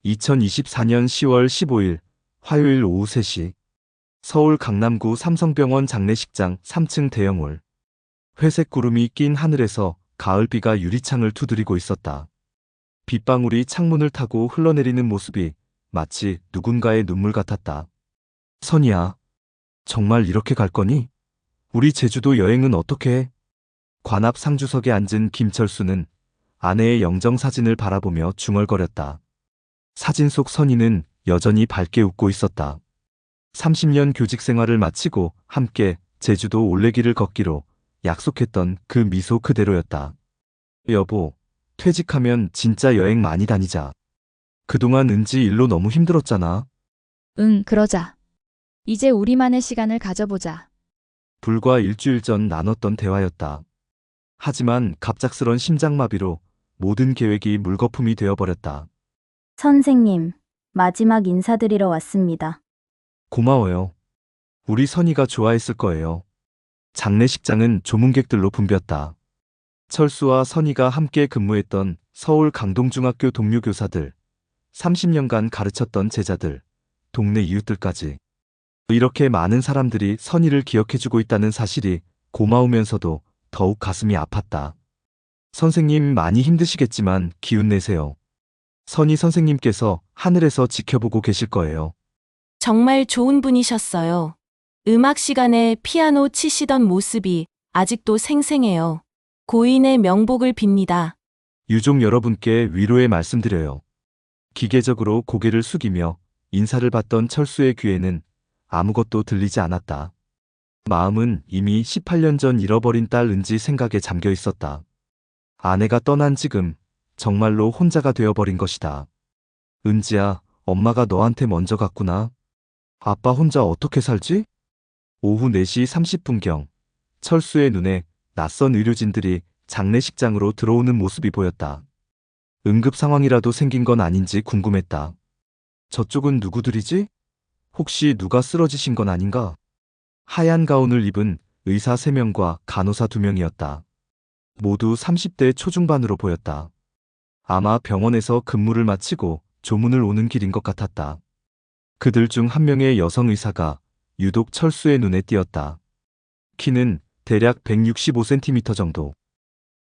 2024년 10월 15일 화요일 오후 3시 서울 강남구 삼성병원 장례식장 3층 대형홀. 회색 구름이 낀 하늘에서 가을비가 유리창을 두드리고 있었다. 빗방울이 창문을 타고 흘러내리는 모습이 마치 누군가의 눈물 같았다. 선이야, 정말 이렇게 갈 거니? 우리 제주도 여행은 어떻게 해? 관 앞 상주석에 앉은 김철수는 아내의 영정사진을 바라보며 중얼거렸다. 사진 속 선이는 여전히 밝게 웃고 있었다. 30년 교직 생활을 마치고 함께 제주도 올레길을 걷기로 약속했던 그 미소 그대로였다. 여보, 퇴직하면 진짜 여행 많이 다니자. 그동안 은지 일로 너무 힘들었잖아. 응, 그러자. 이제 우리만의 시간을 가져보자. 불과 일주일 전 나눴던 대화였다. 하지만 갑작스런 심장마비로 모든 계획이 물거품이 되어버렸다. 선생님, 마지막 인사드리러 왔습니다. 고마워요. 우리 선이가 좋아했을 거예요. 장례식장은 조문객들로 붐볐다. 철수와 선이가 함께 근무했던 서울 강동중학교 동료 교사들, 30년간 가르쳤던 제자들, 동네 이웃들까지. 이렇게 많은 사람들이 선이를 기억해주고 있다는 사실이 고마우면서도 더욱 가슴이 아팠다. 선생님 많이 힘드시겠지만 기운 내세요. 선희 선생님께서 하늘에서 지켜보고 계실 거예요. 정말 좋은 분이셨어요. 음악 시간에 피아노 치시던 모습이 아직도 생생해요. 고인의 명복을 빕니다. 유족 여러분께 위로의 말씀드려요. 기계적으로 고개를 숙이며 인사를 받던 철수의 귀에는 아무것도 들리지 않았다. 마음은 이미 18년 전 잃어버린 딸 은지 생각에 잠겨 있었다. 아내가 떠난 지금 정말로 혼자가 되어버린 것이다. 은지야, 엄마가 너한테 먼저 갔구나. 아빠 혼자 어떻게 살지? 오후 4시 30분경 철수의 눈에 낯선 의료진들이 장례식장으로 들어오는 모습이 보였다. 응급 상황이라도 생긴 건 아닌지 궁금했다. 저쪽은 누구들이지? 혹시 누가 쓰러지신 건 아닌가? 하얀 가운을 입은 의사 3명과 간호사 2명이었다. 모두 30대 초중반으로 보였다. 아마 병원에서 근무를 마치고 조문을 오는 길인 것 같았다. 그들 중 한 명의 여성 의사가 유독 철수의 눈에 띄었다. 키는 대략 165cm 정도.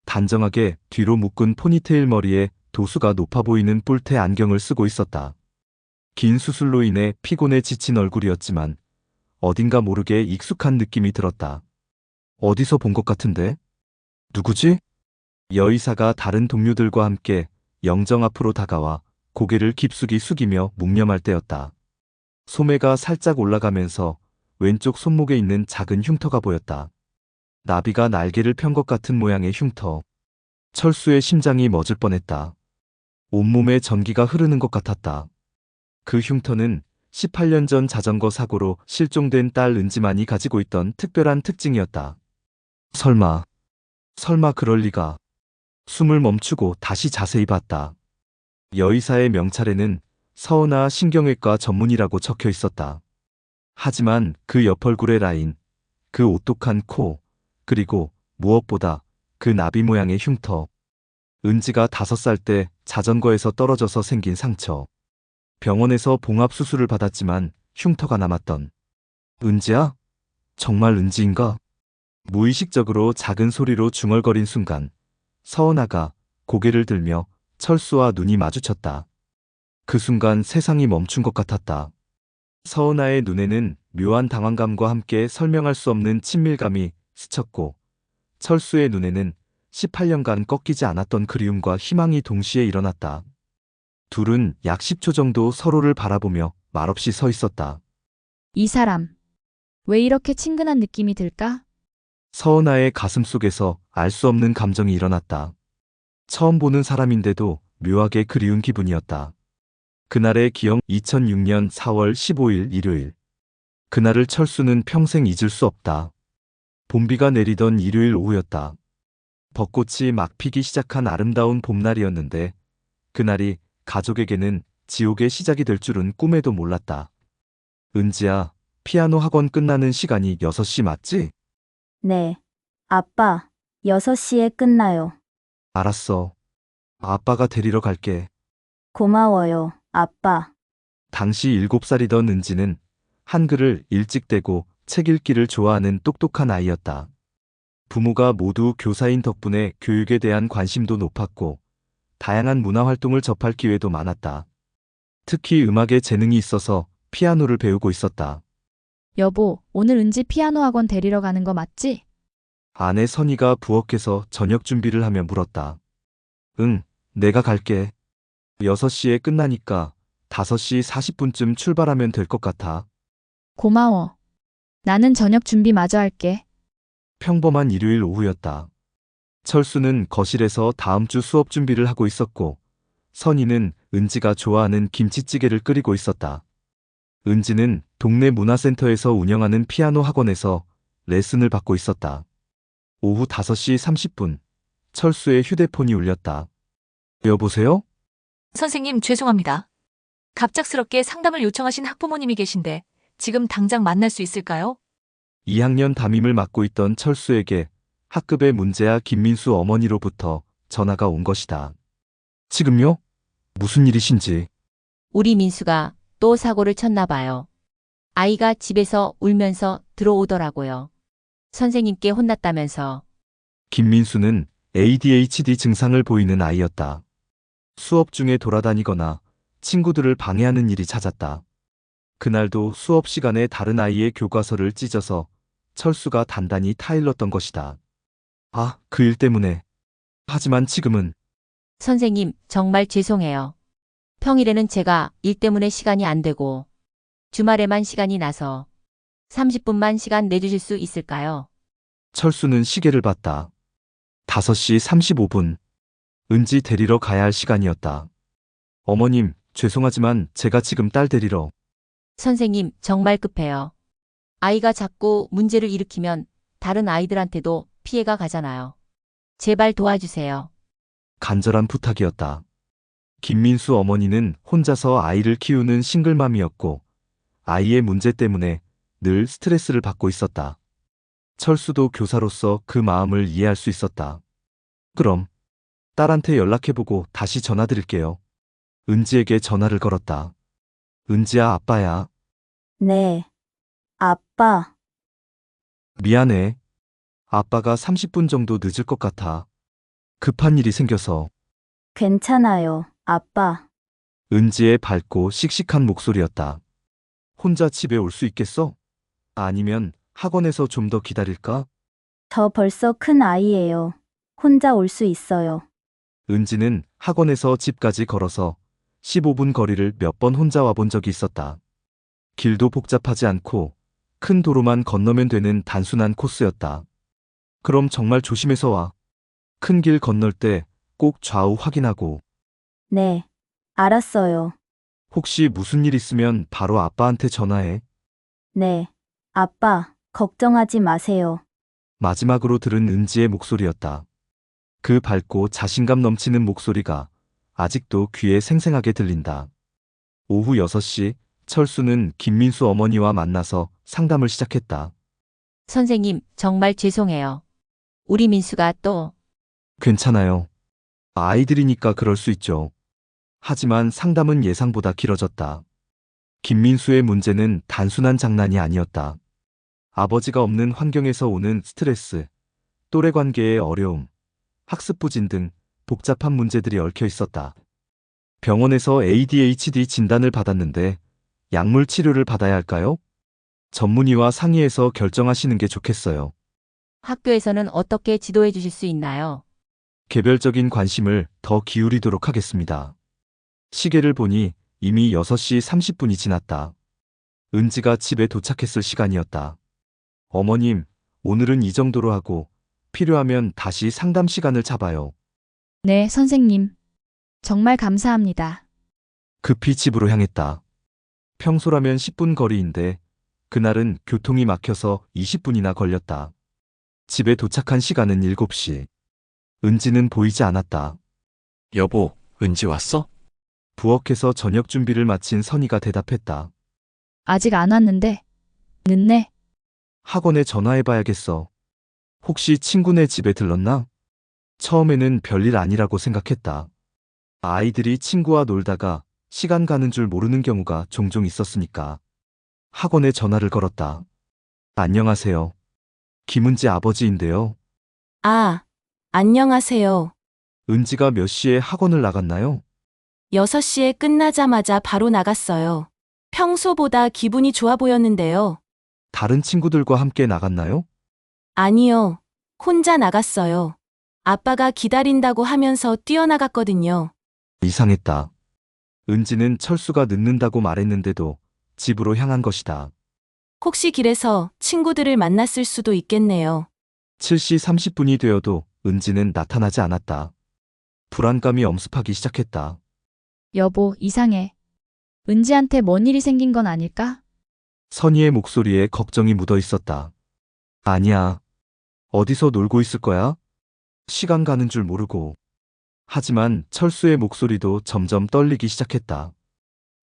단정하게 뒤로 묶은 포니테일 머리에 도수가 높아 보이는 뿔테 안경을 쓰고 있었다. 긴 수술로 인해 피곤에 지친 얼굴이었지만 어딘가 모르게 익숙한 느낌이 들었다. 어디서 본 것 같은데? 누구지? 여의사가 다른 동료들과 함께 영정 앞으로 다가와 고개를 깊숙이 숙이며 묵념할 때였다. 소매가 살짝 올라가면서 왼쪽 손목에 있는 작은 흉터가 보였다. 나비가 날개를 편 것 같은 모양의 흉터. 철수의 심장이 멎을 뻔했다. 온몸에 전기가 흐르는 것 같았다. 그 흉터는 18년 전 자전거 사고로 실종된 딸 은지만이 가지고 있던 특별한 특징이었다. 설마 그럴 리가. 숨을 멈추고 다시 자세히 봤다. 여의사의 명찰에는 서은아 신경외과 전문이라고 적혀 있었다. 하지만 그 옆 얼굴의 라인, 그 오똑한 코, 그리고 무엇보다 그 나비 모양의 흉터. 은지가 5살 때 자전거에서 떨어져서 생긴 상처. 병원에서 봉합 수술을 받았지만 흉터가 남았던. 은지야? 정말 은지인가? 무의식적으로 작은 소리로 중얼거린 순간 서은아가 고개를 들며 철수와 눈이 마주쳤다. 그 순간 세상이 멈춘 것 같았다. 서은아의 눈에는 묘한 당황감과 함께 설명할 수 없는 친밀감이 스쳤고 철수의 눈에는 18년간 꺾이지 않았던 그리움과 희망이 동시에 일어났다. 둘은 약 10초 정도 서로를 바라보며 말없이 서 있었다. 이 사람, 왜 이렇게 친근한 느낌이 들까? 서은아의 가슴 속에서 알 수 없는 감정이 일어났다. 처음 보는 사람인데도 묘하게 그리운 기분이었다. 그날의 기억 2006년 4월 15일 일요일. 그날을 철수는 평생 잊을 수 없다. 봄비가 내리던 일요일 오후였다. 벚꽃이 막 피기 시작한 아름다운 봄날이었는데 그날이 가족에게는 지옥의 시작이 될 줄은 꿈에도 몰랐다. 은지야, 피아노 학원 끝나는 시간이 6시 맞지? 네. 아빠, 6시에 끝나요. 알았어. 아빠가 데리러 갈게. 고마워요. 아빠. 당시 7살이던 은지는 한글을 일찍 떼고 책 읽기를 좋아하는 똑똑한 아이였다. 부모가 모두 교사인 덕분에 교육에 대한 관심도 높았고 다양한 문화활동을 접할 기회도 많았다. 특히 음악에 재능이 있어서 피아노를 배우고 있었다. 여보, 오늘 은지 피아노 학원 데리러 가는 거 맞지? 아내 선희가 부엌에서 저녁 준비를 하며 물었다. 응, 내가 갈게. 6시에 끝나니까 5시 40분쯤 출발하면 될 것 같아. 고마워. 나는 저녁 준비 마저 할게. 평범한 일요일 오후였다. 철수는 거실에서 다음 주 수업 준비를 하고 있었고, 선희는 은지가 좋아하는 김치찌개를 끓이고 있었다. 은지는 동네 문화센터에서 운영하는 피아노 학원에서 레슨을 받고 있었다. 오후 5시 30분, 철수의 휴대폰이 울렸다. 여보세요? 선생님, 죄송합니다. 갑작스럽게 상담을 요청하신 학부모님이 계신데 지금 당장 만날 수 있을까요? 2학년 담임을 맡고 있던 철수에게 학급의 문제아 김민수 어머니로부터 전화가 온 것이다. 지금요? 무슨 일이신지. 우리 민수가 또 사고를 쳤나 봐요. 아이가 집에서 울면서 들어오더라고요. 선생님께 혼났다면서. 김민수는 ADHD 증상을 보이는 아이였다. 수업 중에 돌아다니거나 친구들을 방해하는 일이 잦았다. 그날도 수업 시간에 다른 아이의 교과서를 찢어서 철수가 단단히 타일렀던 것이다. 아, 그 일 때문에. 하지만 지금은. 선생님, 정말 죄송해요. 평일에는 제가 일 때문에 시간이 안 되고 주말에만 시간이 나서 30분만 시간 내주실 수 있을까요? 철수는 시계를 봤다. 5시 35분. 은지 데리러 가야 할 시간이었다. 어머님, 죄송하지만 제가 지금 딸 데리러. 선생님, 정말 급해요. 아이가 자꾸 문제를 일으키면 다른 아이들한테도 피해가 가잖아요. 제발 도와주세요. 간절한 부탁이었다. 김민수 어머니는 혼자서 아이를 키우는 싱글맘이었고 아이의 문제 때문에 늘 스트레스를 받고 있었다. 철수도 교사로서 그 마음을 이해할 수 있었다. 그럼 딸한테 연락해보고 다시 전화드릴게요. 은지에게 전화를 걸었다. 은지야, 아빠야. 네. 아빠. 미안해. 아빠가 30분 정도 늦을 것 같아. 급한 일이 생겨서. 괜찮아요, 아빠. 은지의 밝고 씩씩한 목소리였다. 혼자 집에 올 수 있겠어? 아니면 학원에서 좀 더 기다릴까? 저 벌써 큰 아이예요. 혼자 올 수 있어요. 은지는 학원에서 집까지 걸어서 15분 거리를 몇 번 혼자 와본 적이 있었다. 길도 복잡하지 않고 큰 도로만 건너면 되는 단순한 코스였다. 그럼 정말 조심해서 와. 큰 길 건널 때 꼭 좌우 확인하고. 네. 알았어요. 혹시 무슨 일 있으면 바로 아빠한테 전화해. 네. 아빠, 걱정하지 마세요. 마지막으로 들은 은지의 목소리였다. 그 밝고 자신감 넘치는 목소리가 아직도 귀에 생생하게 들린다. 오후 6시, 철수는 김민수 어머니와 만나서 상담을 시작했다. 선생님, 정말 죄송해요. 우리 민수가 또 괜찮아요. 아이들이니까 그럴 수 있죠. 하지만 상담은 예상보다 길어졌다. 김민수의 문제는 단순한 장난이 아니었다. 아버지가 없는 환경에서 오는 스트레스, 또래 관계의 어려움, 학습 부진 등 복잡한 문제들이 얽혀 있었다. 병원에서 ADHD 진단을 받았는데 약물 치료를 받아야 할까요? 전문의와 상의해서 결정하시는 게 좋겠어요. 학교에서는 어떻게 지도해 주실 수 있나요? 개별적인 관심을 더 기울이도록 하겠습니다. 시계를 보니 이미 6시 30분이 지났다. 은지가 집에 도착했을 시간이었다. 어머님, 오늘은 이 정도로 하고 필요하면 다시 상담 시간을 잡아요. 네, 선생님. 정말 감사합니다. 급히 집으로 향했다. 평소라면 10분 거리인데 그날은 교통이 막혀서 20분이나 걸렸다. 집에 도착한 시간은 7시. 은지는 보이지 않았다. 여보, 은지 왔어? 부엌에서 저녁 준비를 마친 선희가 대답했다. 아직 안 왔는데. 늦네. 학원에 전화해봐야겠어. 혹시 친구네 집에 들렀나? 처음에는 별일 아니라고 생각했다. 아이들이 친구와 놀다가 시간 가는 줄 모르는 경우가 종종 있었으니까 학원에 전화를 걸었다. 안녕하세요. 김은지 아버지인데요. 아, 안녕하세요. 은지가 몇 시에 학원을 나갔나요? 6시에 끝나자마자 바로 나갔어요. 평소보다 기분이 좋아 보였는데요. 다른 친구들과 함께 나갔나요? 아니요. 혼자 나갔어요. 아빠가 기다린다고 하면서 뛰어나갔거든요. 이상했다. 은지는 철수가 늦는다고 말했는데도 집으로 향한 것이다. 혹시 길에서 친구들을 만났을 수도 있겠네요. 7시 30분이 되어도 은지는 나타나지 않았다. 불안감이 엄습하기 시작했다. 여보, 이상해. 은지한테 뭔 일이 생긴 건 아닐까? 선희의 목소리에 걱정이 묻어 있었다. 아니야. 어디서 놀고 있을 거야? 시간 가는 줄 모르고. 하지만 철수의 목소리도 점점 떨리기 시작했다.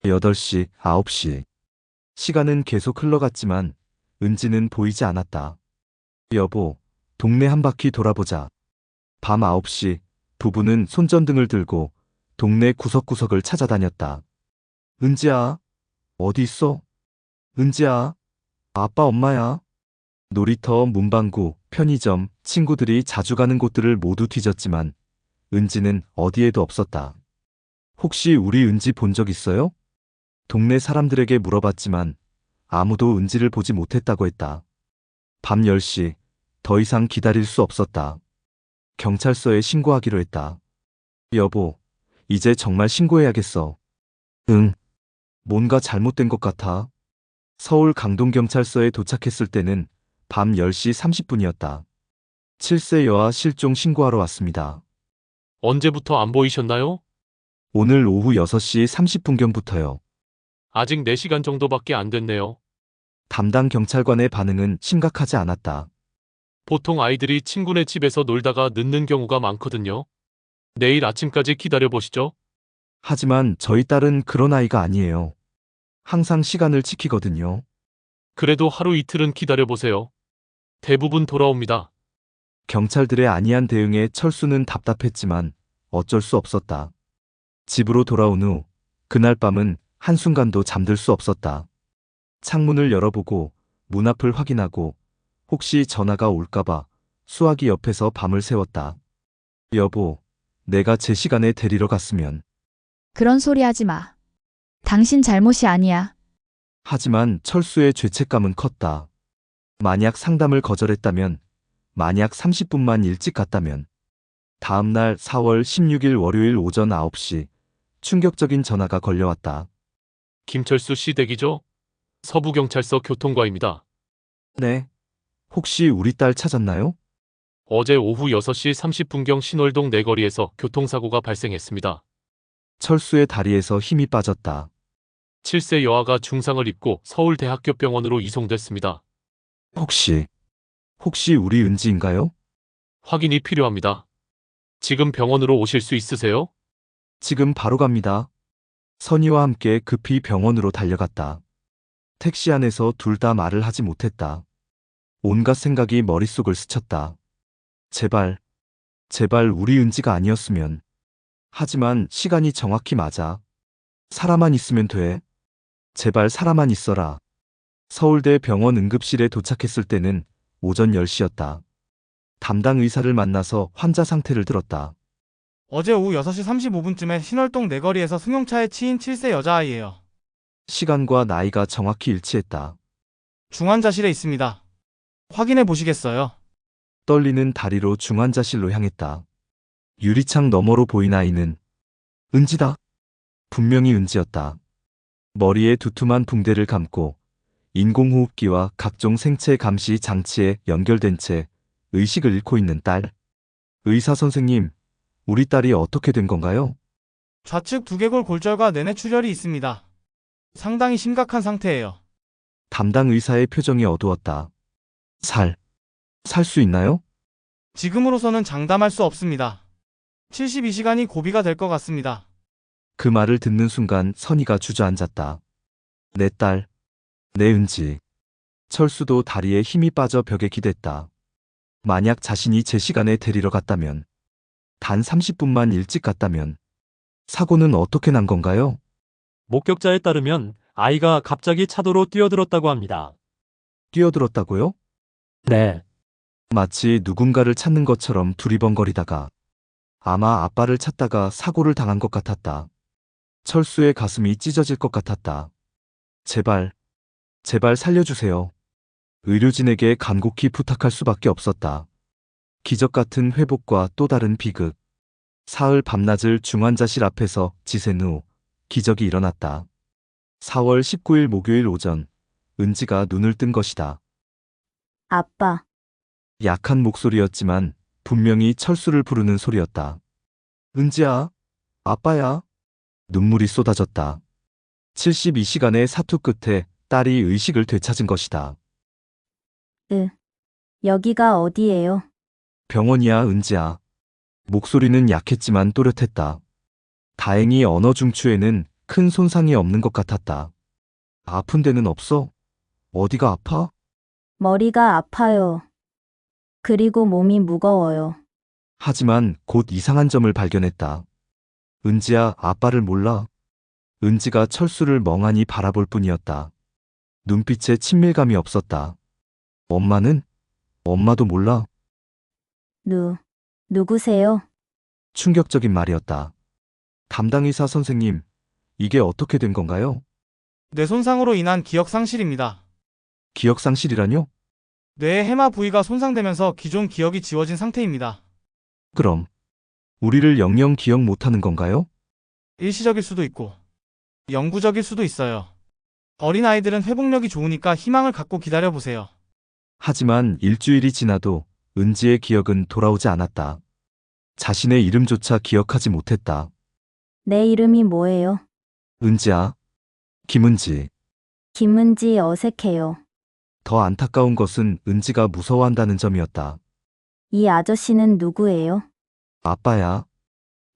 8시, 9시. 시간은 계속 흘러갔지만 은지는 보이지 않았다. 여보, 동네 한 바퀴 돌아보자. 밤 9시, 부부는 손전등을 들고 동네 구석구석을 찾아다녔다. 은지야, 어디 있어? 은지야, 아빠 엄마야. 놀이터, 문방구, 편의점, 친구들이 자주 가는 곳들을 모두 뒤졌지만 은지는 어디에도 없었다. 혹시 우리 은지 본 적 있어요? 동네 사람들에게 물어봤지만 아무도 은지를 보지 못했다고 했다. 밤 10시, 더 이상 기다릴 수 없었다. 경찰서에 신고하기로 했다. 여보, 이제 정말 신고해야겠어. 응. 뭔가 잘못된 것 같아. 서울 강동경찰서에 도착했을 때는 밤 10시 30분이었다. 7세 여아 실종 신고하러 왔습니다. 언제부터 안 보이셨나요? 오늘 오후 6시 30분경부터요. 아직 4시간 정도밖에 안 됐네요. 담당 경찰관의 반응은 심각하지 않았다. 보통 아이들이 친구네 집에서 놀다가 늦는 경우가 많거든요. 내일 아침까지 기다려보시죠. 하지만 저희 딸은 그런 아이가 아니에요. 항상 시간을 지키거든요. 그래도 하루 이틀은 기다려보세요. 대부분 돌아옵니다. 경찰들의 안이한 대응에 철수는 답답했지만 어쩔 수 없었다. 집으로 돌아온 후 그날 밤은 한순간도 잠들 수 없었다. 창문을 열어보고 문 앞을 확인하고 혹시 전화가 올까봐 수화기 옆에서 밤을 새웠다. 여보, 내가 제 시간에 데리러 갔으면. 그런 소리 하지 마. 당신 잘못이 아니야. 하지만 철수의 죄책감은 컸다. 만약 상담을 거절했다면, 만약 30분만 일찍 갔다면, 다음 날 4월 16일 월요일 오전 9시 충격적인 전화가 걸려왔다. 김철수 씨 댁이죠? 서부경찰서 교통과입니다. 네. 혹시 우리 딸 찾았나요? 어제 오후 6시 30분경 신월동 내거리에서 교통사고가 발생했습니다. 철수의 다리에서 힘이 빠졌다. 7세 여아가 중상을 입고 서울대학교병원으로 이송됐습니다. 혹시 우리 은지인가요? 확인이 필요합니다. 지금 병원으로 오실 수 있으세요? 지금 바로 갑니다. 선희와 함께 급히 병원으로 달려갔다. 택시 안에서 둘 다 말을 하지 못했다. 온갖 생각이 머릿속을 스쳤다. 제발 우리 은지가 아니었으면. 하지만 시간이 정확히 맞아. 사람만 있으면 돼. 제발 사람만 있어라. 서울대 병원 응급실에 도착했을 때는 오전 10시였다. 담당 의사를 만나서 환자 상태를 들었다. 어제 오후 6시 35분쯤에 신월동 내거리에서 승용차에 치인 7세 여자아이예요. 시간과 나이가 정확히 일치했다. 중환자실에 있습니다. 확인해 보시겠어요? 떨리는 다리로 중환자실로 향했다. 유리창 너머로 보인 아이는 은지다. 분명히 은지였다. 머리에 두툼한 붕대를 감고 인공호흡기와 각종 생체 감시 장치에 연결된 채 의식을 잃고 있는 딸. 의사 선생님, 우리 딸이 어떻게 된 건가요? 좌측 두개골 골절과 내내 출혈이 있습니다. 상당히 심각한 상태예요. 담당 의사의 표정이 어두웠다. 살 수 있나요? 지금으로서는 장담할 수 없습니다. 72시간이 고비가 될 것 같습니다. 그 말을 듣는 순간 선희가 주저앉았다. 내 딸, 내 은지. 철수도 다리에 힘이 빠져 벽에 기댔다. 만약 자신이 제 시간에 데리러 갔다면, 단 30분만 일찍 갔다면, 사고는 어떻게 난 건가요? 목격자에 따르면 아이가 갑자기 차도로 뛰어들었다고 합니다. 뛰어들었다고요? 네. 마치 누군가를 찾는 것처럼 두리번거리다가 아마 아빠를 찾다가 사고를 당한 것 같았다. 철수의 가슴이 찢어질 것 같았다. 제발, 제발 살려주세요. 의료진에게 간곡히 부탁할 수밖에 없었다. 기적 같은 회복과 또 다른 비극. 사흘 밤낮을 중환자실 앞에서 지샌 후 기적이 일어났다. 4월 19일 목요일 오전, 은지가 눈을 뜬 것이다. 아빠, 약한 목소리였지만 분명히 철수를 부르는 소리였다. 은지야, 아빠야. 눈물이 쏟아졌다. 72시간의 사투 끝에 딸이 의식을 되찾은 것이다. 여기가 어디예요? 병원이야, 은지야. 목소리는 약했지만 또렷했다. 다행히 언어 중추에는 큰 손상이 없는 것 같았다. 아픈 데는 없어? 어디가 아파? 머리가 아파요. 그리고 몸이 무거워요. 하지만 곧 이상한 점을 발견했다. 은지야, 아빠를 몰라. 은지가 철수를 멍하니 바라볼 뿐이었다. 눈빛에 친밀감이 없었다. 엄마는? 엄마도 몰라. 누구세요? 충격적인 말이었다. 담당 의사 선생님, 이게 어떻게 된 건가요? 뇌 손상으로 인한 기억 상실입니다. 기억 상실이라뇨? 뇌의 해마 부위가 손상되면서 기존 기억이 지워진 상태입니다. 그럼 우리를 영영 기억 못하는 건가요? 일시적일 수도 있고 영구적일 수도 있어요. 어린아이들은 회복력이 좋으니까 희망을 갖고 기다려보세요. 하지만 일주일이 지나도 은지의 기억은 돌아오지 않았다. 자신의 이름조차 기억하지 못했다. 내 이름이 뭐예요? 은지야, 김은지. 김은지 어색해요. 더 안타까운 것은 은지가 무서워한다는 점이었다. 이 아저씨는 누구예요? 아빠야.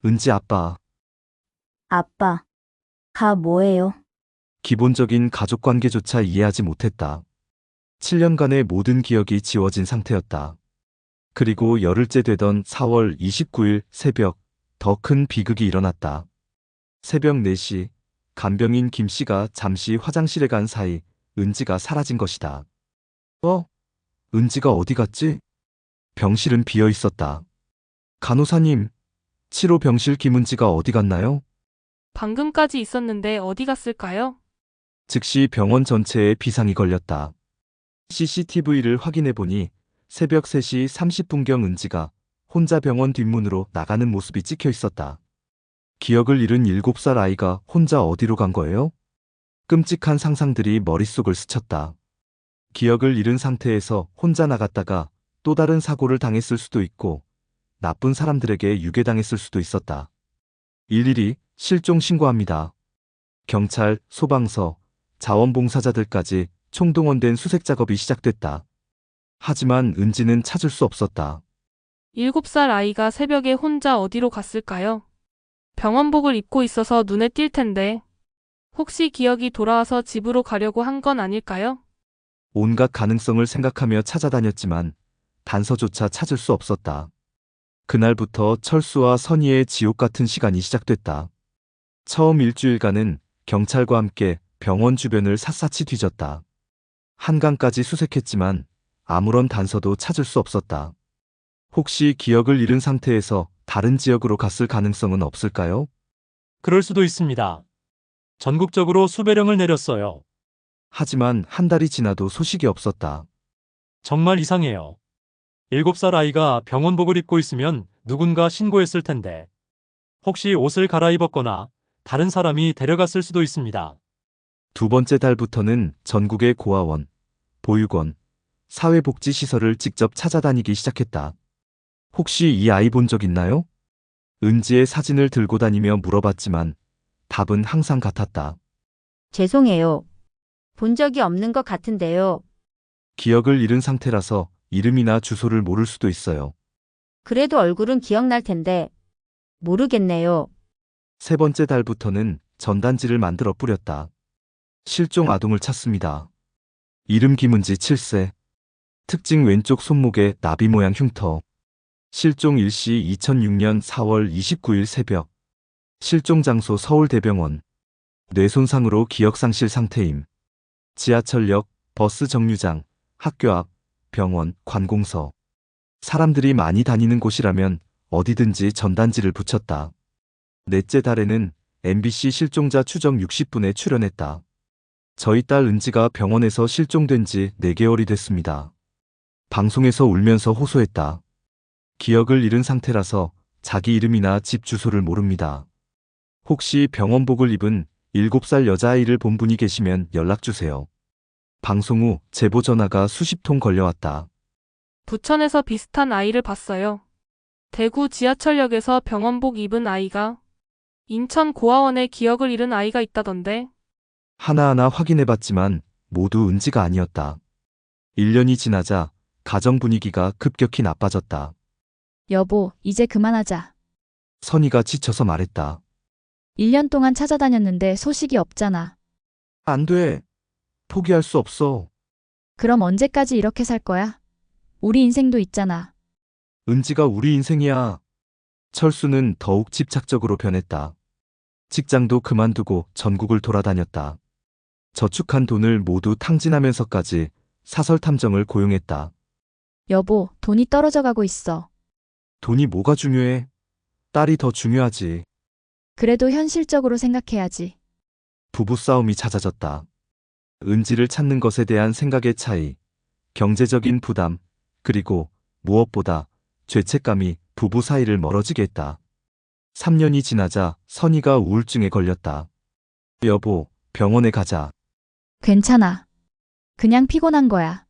은지 아빠. 아빠가 뭐예요? 기본적인 가족 관계조차 이해하지 못했다. 7년간의 모든 기억이 지워진 상태였다. 그리고 열흘째 되던 4월 29일 새벽, 더 큰 비극이 일어났다. 새벽 4시, 간병인 김 씨가 잠시 화장실에 간 사이 은지가 사라진 것이다. 은지가 어디 갔지? 병실은 비어 있었다. 간호사님, 치료 병실 김은지가 어디 갔나요? 방금까지 있었는데 어디 갔을까요? 즉시 병원 전체에 비상이 걸렸다. CCTV를 확인해 보니 새벽 3시 30분경 은지가 혼자 병원 뒷문으로 나가는 모습이 찍혀 있었다. 기억을 잃은 7살 아이가 혼자 어디로 간 거예요? 끔찍한 상상들이 머릿속을 스쳤다. 기억을 잃은 상태에서 혼자 나갔다가 또 다른 사고를 당했을 수도 있고 나쁜 사람들에게 유괴당했을 수도 있었다. 일일이 실종 신고합니다. 경찰, 소방서, 자원봉사자들까지 총동원된 수색 작업이 시작됐다. 하지만 은지는 찾을 수 없었다. 7살 아이가 새벽에 혼자 어디로 갔을까요? 병원복을 입고 있어서 눈에 띌 텐데. 혹시 기억이 돌아와서 집으로 가려고 한 건 아닐까요? 온갖 가능성을 생각하며 찾아다녔지만 단서조차 찾을 수 없었다. 그날부터 철수와 선희의 지옥 같은 시간이 시작됐다. 처음 일주일간은 경찰과 함께 병원 주변을 샅샅이 뒤졌다. 한강까지 수색했지만 아무런 단서도 찾을 수 없었다. 혹시 기억을 잃은 상태에서 다른 지역으로 갔을 가능성은 없을까요? 그럴 수도 있습니다. 전국적으로 수배령을 내렸어요. 하지만 한 달이 지나도 소식이 없었다. 정말 이상해요. 7살 아이가 병원복을 입고 있으면 누군가 신고했을 텐데. 혹시 옷을 갈아입었거나 다른 사람이 데려갔을 수도 있습니다. 두 번째 달부터는 전국의 고아원, 보육원, 사회복지시설을 직접 찾아다니기 시작했다. 혹시 이 아이 본 적 있나요? 은지의 사진을 들고 다니며 물어봤지만 답은 항상 같았다. 죄송해요. 본 적이 없는 것 같은데요. 기억을 잃은 상태라서 이름이나 주소를 모를 수도 있어요. 그래도 얼굴은 기억날 텐데. 모르겠네요. 세 번째 달부터는 전단지를 만들어 뿌렸다. 실종 아동을 찾습니다. 이름 김은지 7세. 특징 왼쪽 손목에 나비 모양 흉터. 실종 일시 2006년 4월 29일 새벽. 실종 장소 서울대병원. 뇌손상으로 기억상실 상태임. 지하철역, 버스 정류장, 학교 앞, 병원, 관공서. 사람들이 많이 다니는 곳이라면 어디든지 전단지를 붙였다. 넷째 달에는 MBC 실종자 추적 60분에 출연했다. 저희 딸 은지가 병원에서 실종된 지 4개월이 됐습니다. 방송에서 울면서 호소했다. 기억을 잃은 상태라서 자기 이름이나 집 주소를 모릅니다. 혹시 병원복을 입은 7살 여자아이를 본 분이 계시면 연락주세요. 방송 후 제보 전화가 수십 통 걸려왔다. 부천에서 비슷한 아이를 봤어요. 대구 지하철역에서 병원복 입은 아이가, 인천 고아원에 기억을 잃은 아이가 있다던데. 하나하나 확인해봤지만 모두 은지가 아니었다. 1년이 지나자 가정 분위기가 급격히 나빠졌다. 여보, 이제 그만하자. 선희가 지쳐서 말했다. 1년 동안 찾아다녔는데 소식이 없잖아. 안 돼. 포기할 수 없어. 그럼 언제까지 이렇게 살 거야? 우리 인생도 있잖아. 은지가 우리 인생이야. 철수는 더욱 집착적으로 변했다. 직장도 그만두고 전국을 돌아다녔다. 저축한 돈을 모두 탕진하면서까지 사설 탐정을 고용했다. 여보, 돈이 떨어져 가고 있어. 돈이 뭐가 중요해? 딸이 더 중요하지. 그래도 현실적으로 생각해야지. 부부싸움이 잦아졌다. 은지를 찾는 것에 대한 생각의 차이, 경제적인 부담, 그리고 무엇보다 죄책감이 부부 사이를 멀어지게 했다. 3년이 지나자 선희가 우울증에 걸렸다. 여보, 병원에 가자. 괜찮아. 그냥 피곤한 거야.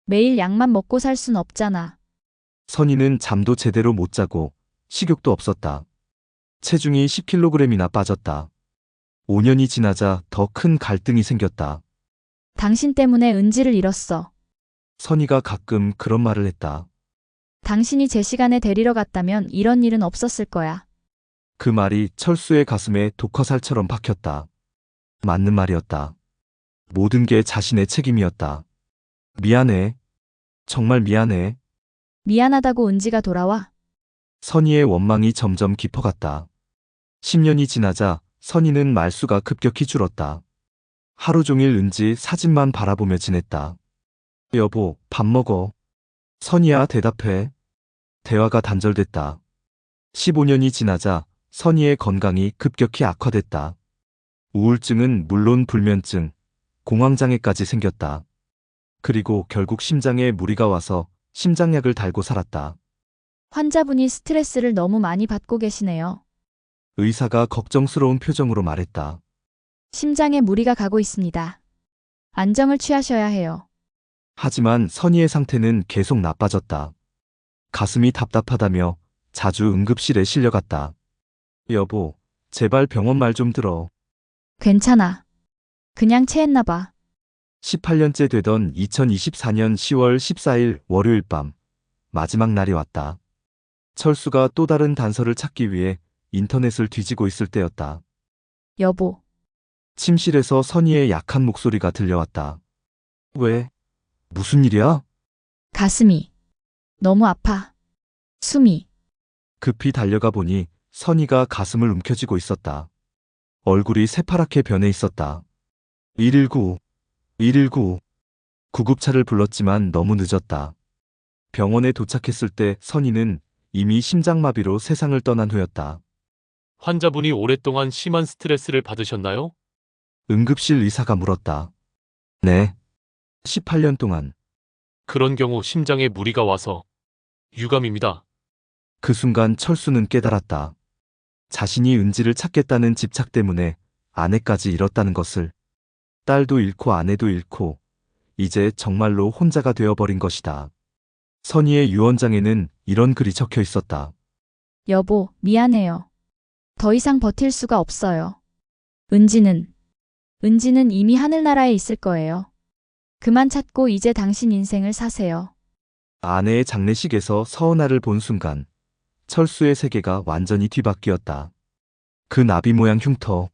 매일 약만 먹고 살 순 없잖아. 선희는 잠도 제대로 못 자고 식욕도 없었다. 체중이 10kg이나 빠졌다. 5년이 지나자 더 큰 갈등이 생겼다. 당신 때문에 은지를 잃었어. 선희가 가끔 그런 말을 했다. 당신이 제 시간에 데리러 갔다면 이런 일은 없었을 거야. 그 말이 철수의 가슴에 독화살처럼 박혔다. 맞는 말이었다. 모든 게 자신의 책임이었다. 미안해. 정말 미안해. 미안하다고 은지가 돌아와? 선희의 원망이 점점 깊어갔다. 10년이 지나자 선희는 말수가 급격히 줄었다. 하루 종일 은지 사진만 바라보며 지냈다. 여보, 밥 먹어. 선희야, 대답해. 대화가 단절됐다. 15년이 지나자 선희의 건강이 급격히 악화됐다. 우울증은 물론 불면증, 공황장애까지 생겼다. 그리고 결국 심장에 무리가 와서 심장약을 달고 살았다. 환자분이 스트레스를 너무 많이 받고 계시네요. 의사가 걱정스러운 표정으로 말했다. 심장에 무리가 가고 있습니다. 안정을 취하셔야 해요. 하지만 선희의 상태는 계속 나빠졌다. 가슴이 답답하다며 자주 응급실에 실려갔다. 여보, 제발 병원 말 좀 들어. 괜찮아. 그냥 체했나 봐. 18년째 되던 2024년 10월 14일 월요일 밤, 마지막 날이 왔다. 철수가 또 다른 단서를 찾기 위해 인터넷을 뒤지고 있을 때였다. 여보, 침실에서 선희의 약한 목소리가 들려왔다. 왜? 무슨 일이야? 가슴이 너무 아파. 숨이. 급히 달려가 보니 선희가 가슴을 움켜쥐고 있었다. 얼굴이 새파랗게 변해 있었다. 119, 119. 구급차를 불렀지만 너무 늦었다. 병원에 도착했을 때 선희는 이미 심장마비로 세상을 떠난 후였다. 환자분이 오랫동안 심한 스트레스를 받으셨나요? 응급실 의사가 물었다. 네. 18년 동안. 그런 경우 심장에 무리가 와서 유감입니다. 그 순간 철수는 깨달았다. 자신이 은지를 찾겠다는 집착 때문에 아내까지 잃었다는 것을. 딸도 잃고 아내도 잃고 이제 정말로 혼자가 되어버린 것이다. 선희의 유언장에는 이런 글이 적혀 있었다. 여보, 미안해요. 더 이상 버틸 수가 없어요. 은지는 이미 하늘나라에 있을 거예요. 그만 찾고 이제 당신 인생을 사세요. 아내의 장례식에서 서은아를 본 순간 철수의 세계가 완전히 뒤바뀌었다. 그 나비 모양 흉터.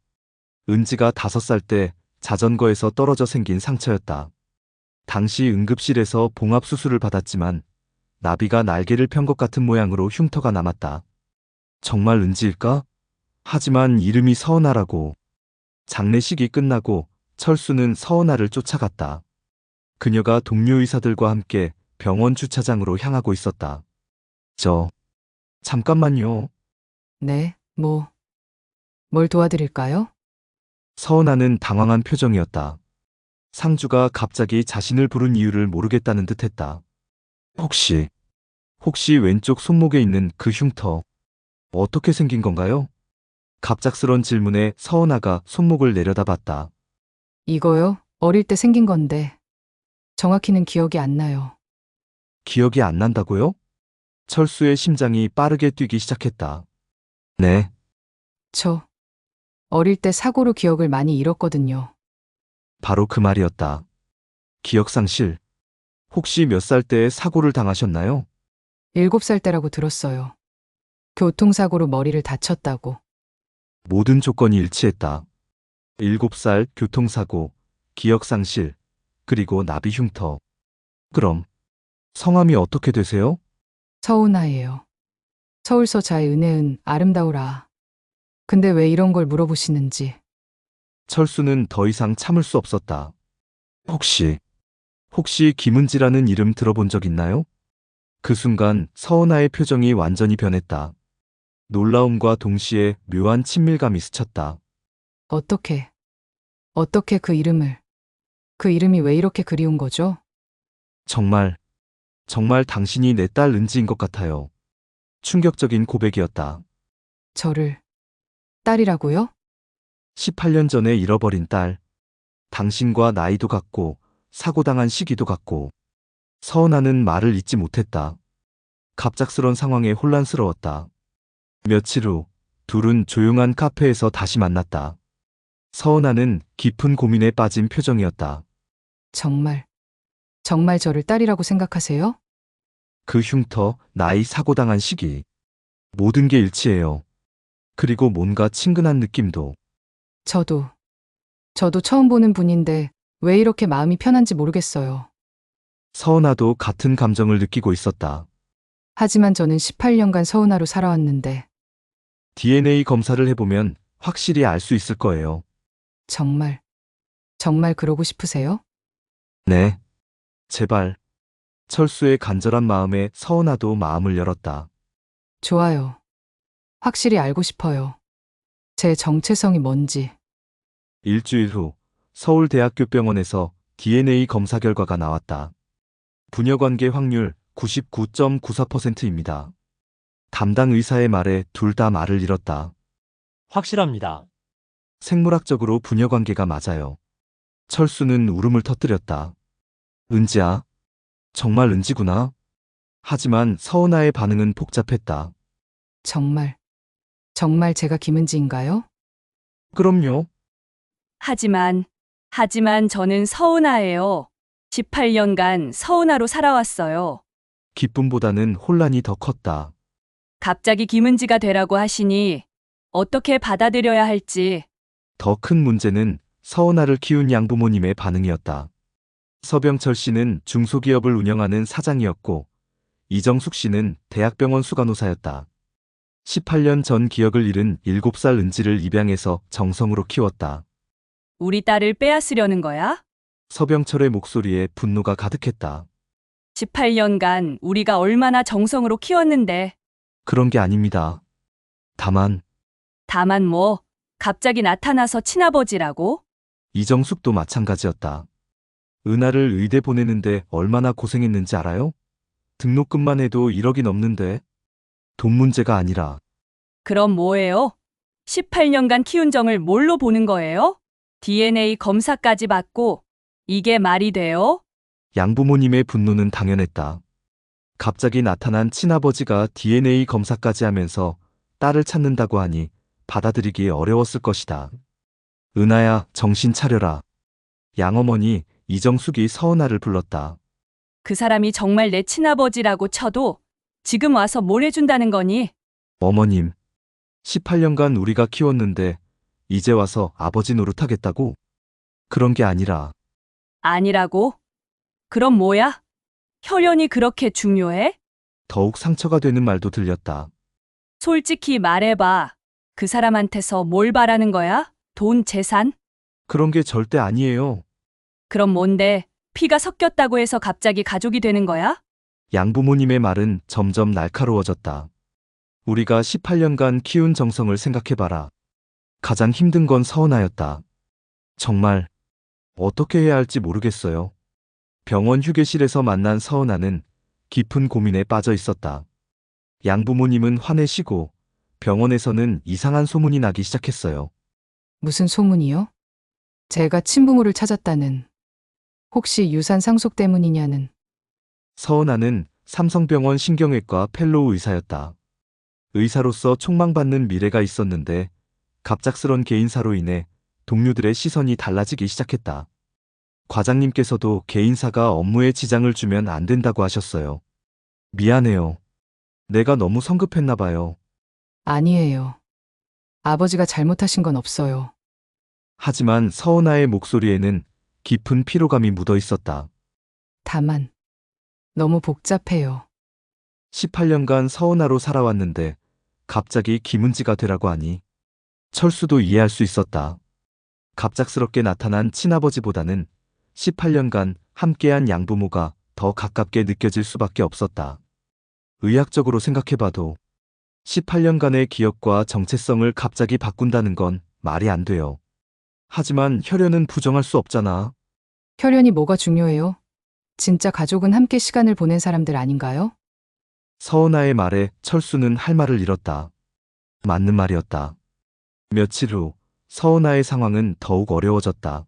은지가 5살 때 자전거에서 떨어져 생긴 상처였다. 당시 응급실에서 봉합수술을 받았지만 나비가 날개를 편 것 같은 모양으로 흉터가 남았다. 정말 은지일까? 하지만 이름이 서은아라고. 장례식이 끝나고 철수는 서은아를 쫓아갔다. 그녀가 동료 의사들과 함께 병원 주차장으로 향하고 있었다. 잠깐만요. 네, 뭘 도와드릴까요? 서은아는 당황한 표정이었다. 상주가 갑자기 자신을 부른 이유를 모르겠다는 듯 했다. 혹시 왼쪽 손목에 있는 그 흉터, 어떻게 생긴 건가요? 갑작스런 질문에 서은아가 손목을 내려다봤다. 이거요? 어릴 때 생긴 건데. 정확히는 기억이 안 나요. 기억이 안 난다고요? 철수의 심장이 빠르게 뛰기 시작했다. 네, 저 어릴 때 사고로 기억을 많이 잃었거든요. 바로 그 말이었다. 기억상실. 혹시 몇 살 때 사고를 당하셨나요? 7살 때라고 들었어요. 교통사고로 머리를 다쳤다고. 모든 조건이 일치했다. 7살 교통사고, 기억상실, 그리고 나비 흉터. 그럼 성함이 어떻게 되세요? 서운아예요. 서울서자의 은혜은 아름다우라. 근데 왜 이런 걸 물어보시는지. 철수는 더 이상 참을 수 없었다. 혹시 김은지라는 이름 들어본 적 있나요? 그 순간 서은아의 표정이 완전히 변했다. 놀라움과 동시에 묘한 친밀감이 스쳤다. 어떻게 그 이름이 왜 이렇게 그리운 거죠? 정말 당신이 내 딸 은지인 것 같아요. 충격적인 고백이었다. 저를 딸이라고요? 18년 전에 잃어버린 딸. 당신과 나이도 같고 사고당한 시기도 같고. 서은아는 말을 잇지 못했다. 갑작스런 상황에 혼란스러웠다. 며칠 후 둘은 조용한 카페에서 다시 만났다. 서은아는 깊은 고민에 빠진 표정이었다. 정말 저를 딸이라고 생각하세요? 그 흉터, 나이, 사고당한 시기. 모든 게 일치해요. 그리고 뭔가 친근한 느낌도. 저도 처음 보는 분인데 왜 이렇게 마음이 편한지 모르겠어요. 서은아도 같은 감정을 느끼고 있었다. 하지만 저는 18년간 서운하로 살아왔는데 DNA 검사를 해보면 확실히 알 수 있을 거예요. 정말 그러고 싶으세요? 네. 제발. 철수의 간절한 마음에 서은아도 마음을 열었다. 좋아요. 확실히 알고 싶어요. 제 정체성이 뭔지. 일주일 후 서울대학교 병원에서 DNA 검사 결과가 나왔다. 부녀관계 확률 99.94%입니다. 담당 의사의 말에 둘 다 말을 잃었다. 확실합니다. 생물학적으로 부녀관계가 맞아요. 철수는 울음을 터뜨렸다. 은지야. 정말 은지구나. 하지만 서은아의 반응은 복잡했다. 정말 제가 김은지인가요? 그럼요. 하지만 저는 서운아예요. 18년간 서운아로 살아왔어요. 기쁨보다는 혼란이 더 컸다. 갑자기 김은지가 되라고 하시니 어떻게 받아들여야 할지. 더 큰 문제는 서은아를 키운 양부모님의 반응이었다. 서병철 씨는 중소기업을 운영하는 사장이었고 이정숙 씨는 대학병원 수간호사였다. 18년 전 기억을 잃은 7살 은지를 입양해서 정성으로 키웠다. 우리 딸을 빼앗으려는 거야? 서병철의 목소리에 분노가 가득했다. 18년간 우리가 얼마나 정성으로 키웠는데. 그런 게 아닙니다. 다만 뭐, 갑자기 나타나서 친아버지라고? 이정숙도 마찬가지였다. 은하를 의대 보내는데 얼마나 고생했는지 알아요? 등록금만 해도 1억이 넘는데. 돈 문제가 아니라. 그럼 뭐예요? 18년간 키운 정을 뭘로 보는 거예요? DNA 검사까지 받고 이게 말이 돼요? 양부모님의 분노는 당연했다. 갑자기 나타난 친아버지가 DNA 검사까지 하면서 딸을 찾는다고 하니 받아들이기 어려웠을 것이다. 은하야, 정신 차려라. 양어머니 이정숙이 서은아를 불렀다. 그 사람이 정말 내 친아버지라고 쳐도 지금 와서 뭘 해준다는 거니? 어머님, 18년간 우리가 키웠는데 이제 와서 아버지 노릇하겠다고? 그런 게 아니라. 아니라고? 그럼 뭐야? 혈연이 그렇게 중요해? 더욱 상처가 되는 말도 들렸다. 솔직히 말해봐. 그 사람한테서 뭘 바라는 거야? 돈, 재산? 그런 게 절대 아니에요. 그럼 뭔데? 피가 섞였다고 해서 갑자기 가족이 되는 거야? 양부모님의 말은 점점 날카로워졌다. 우리가 18년간 키운 정성을 생각해봐라. 가장 힘든 건 서운하였다. 정말 어떻게 해야 할지 모르겠어요. 병원 휴게실에서 만난 서은아는 깊은 고민에 빠져 있었다. 양부모님은 화내시고 병원에서는 이상한 소문이 나기 시작했어요. 무슨 소문이요? 제가 친부모를 찾았다는. 혹시 유산 상속 때문이냐는. 서은아는 삼성병원 신경외과 펠로우 의사였다. 의사로서 촉망받는 미래가 있었는데 갑작스런 개인사로 인해 동료들의 시선이 달라지기 시작했다. 과장님께서도 개인사가 업무에 지장을 주면 안 된다고 하셨어요. 미안해요. 내가 너무 성급했나 봐요. 아니에요. 아버지가 잘못하신 건 없어요. 하지만 서은아의 목소리에는 깊은 피로감이 묻어 있었다. 다만 너무 복잡해요. 18년간 서은아로 살아왔는데 갑자기 김은지가 되라고 하니 철수도 이해할 수 있었다. 갑작스럽게 나타난 친아버지보다는 18년간 함께한 양부모가 더 가깝게 느껴질 수밖에 없었다. 의학적으로 생각해봐도 18년간의 기억과 정체성을 갑자기 바꾼다는 건 말이 안 돼요. 하지만 혈연은 부정할 수 없잖아. 혈연이 뭐가 중요해요? 진짜 가족은 함께 시간을 보낸 사람들 아닌가요? 서은아의 말에 철수는 할 말을 잃었다. 맞는 말이었다. 며칠 후 서은아의 상황은 더욱 어려워졌다.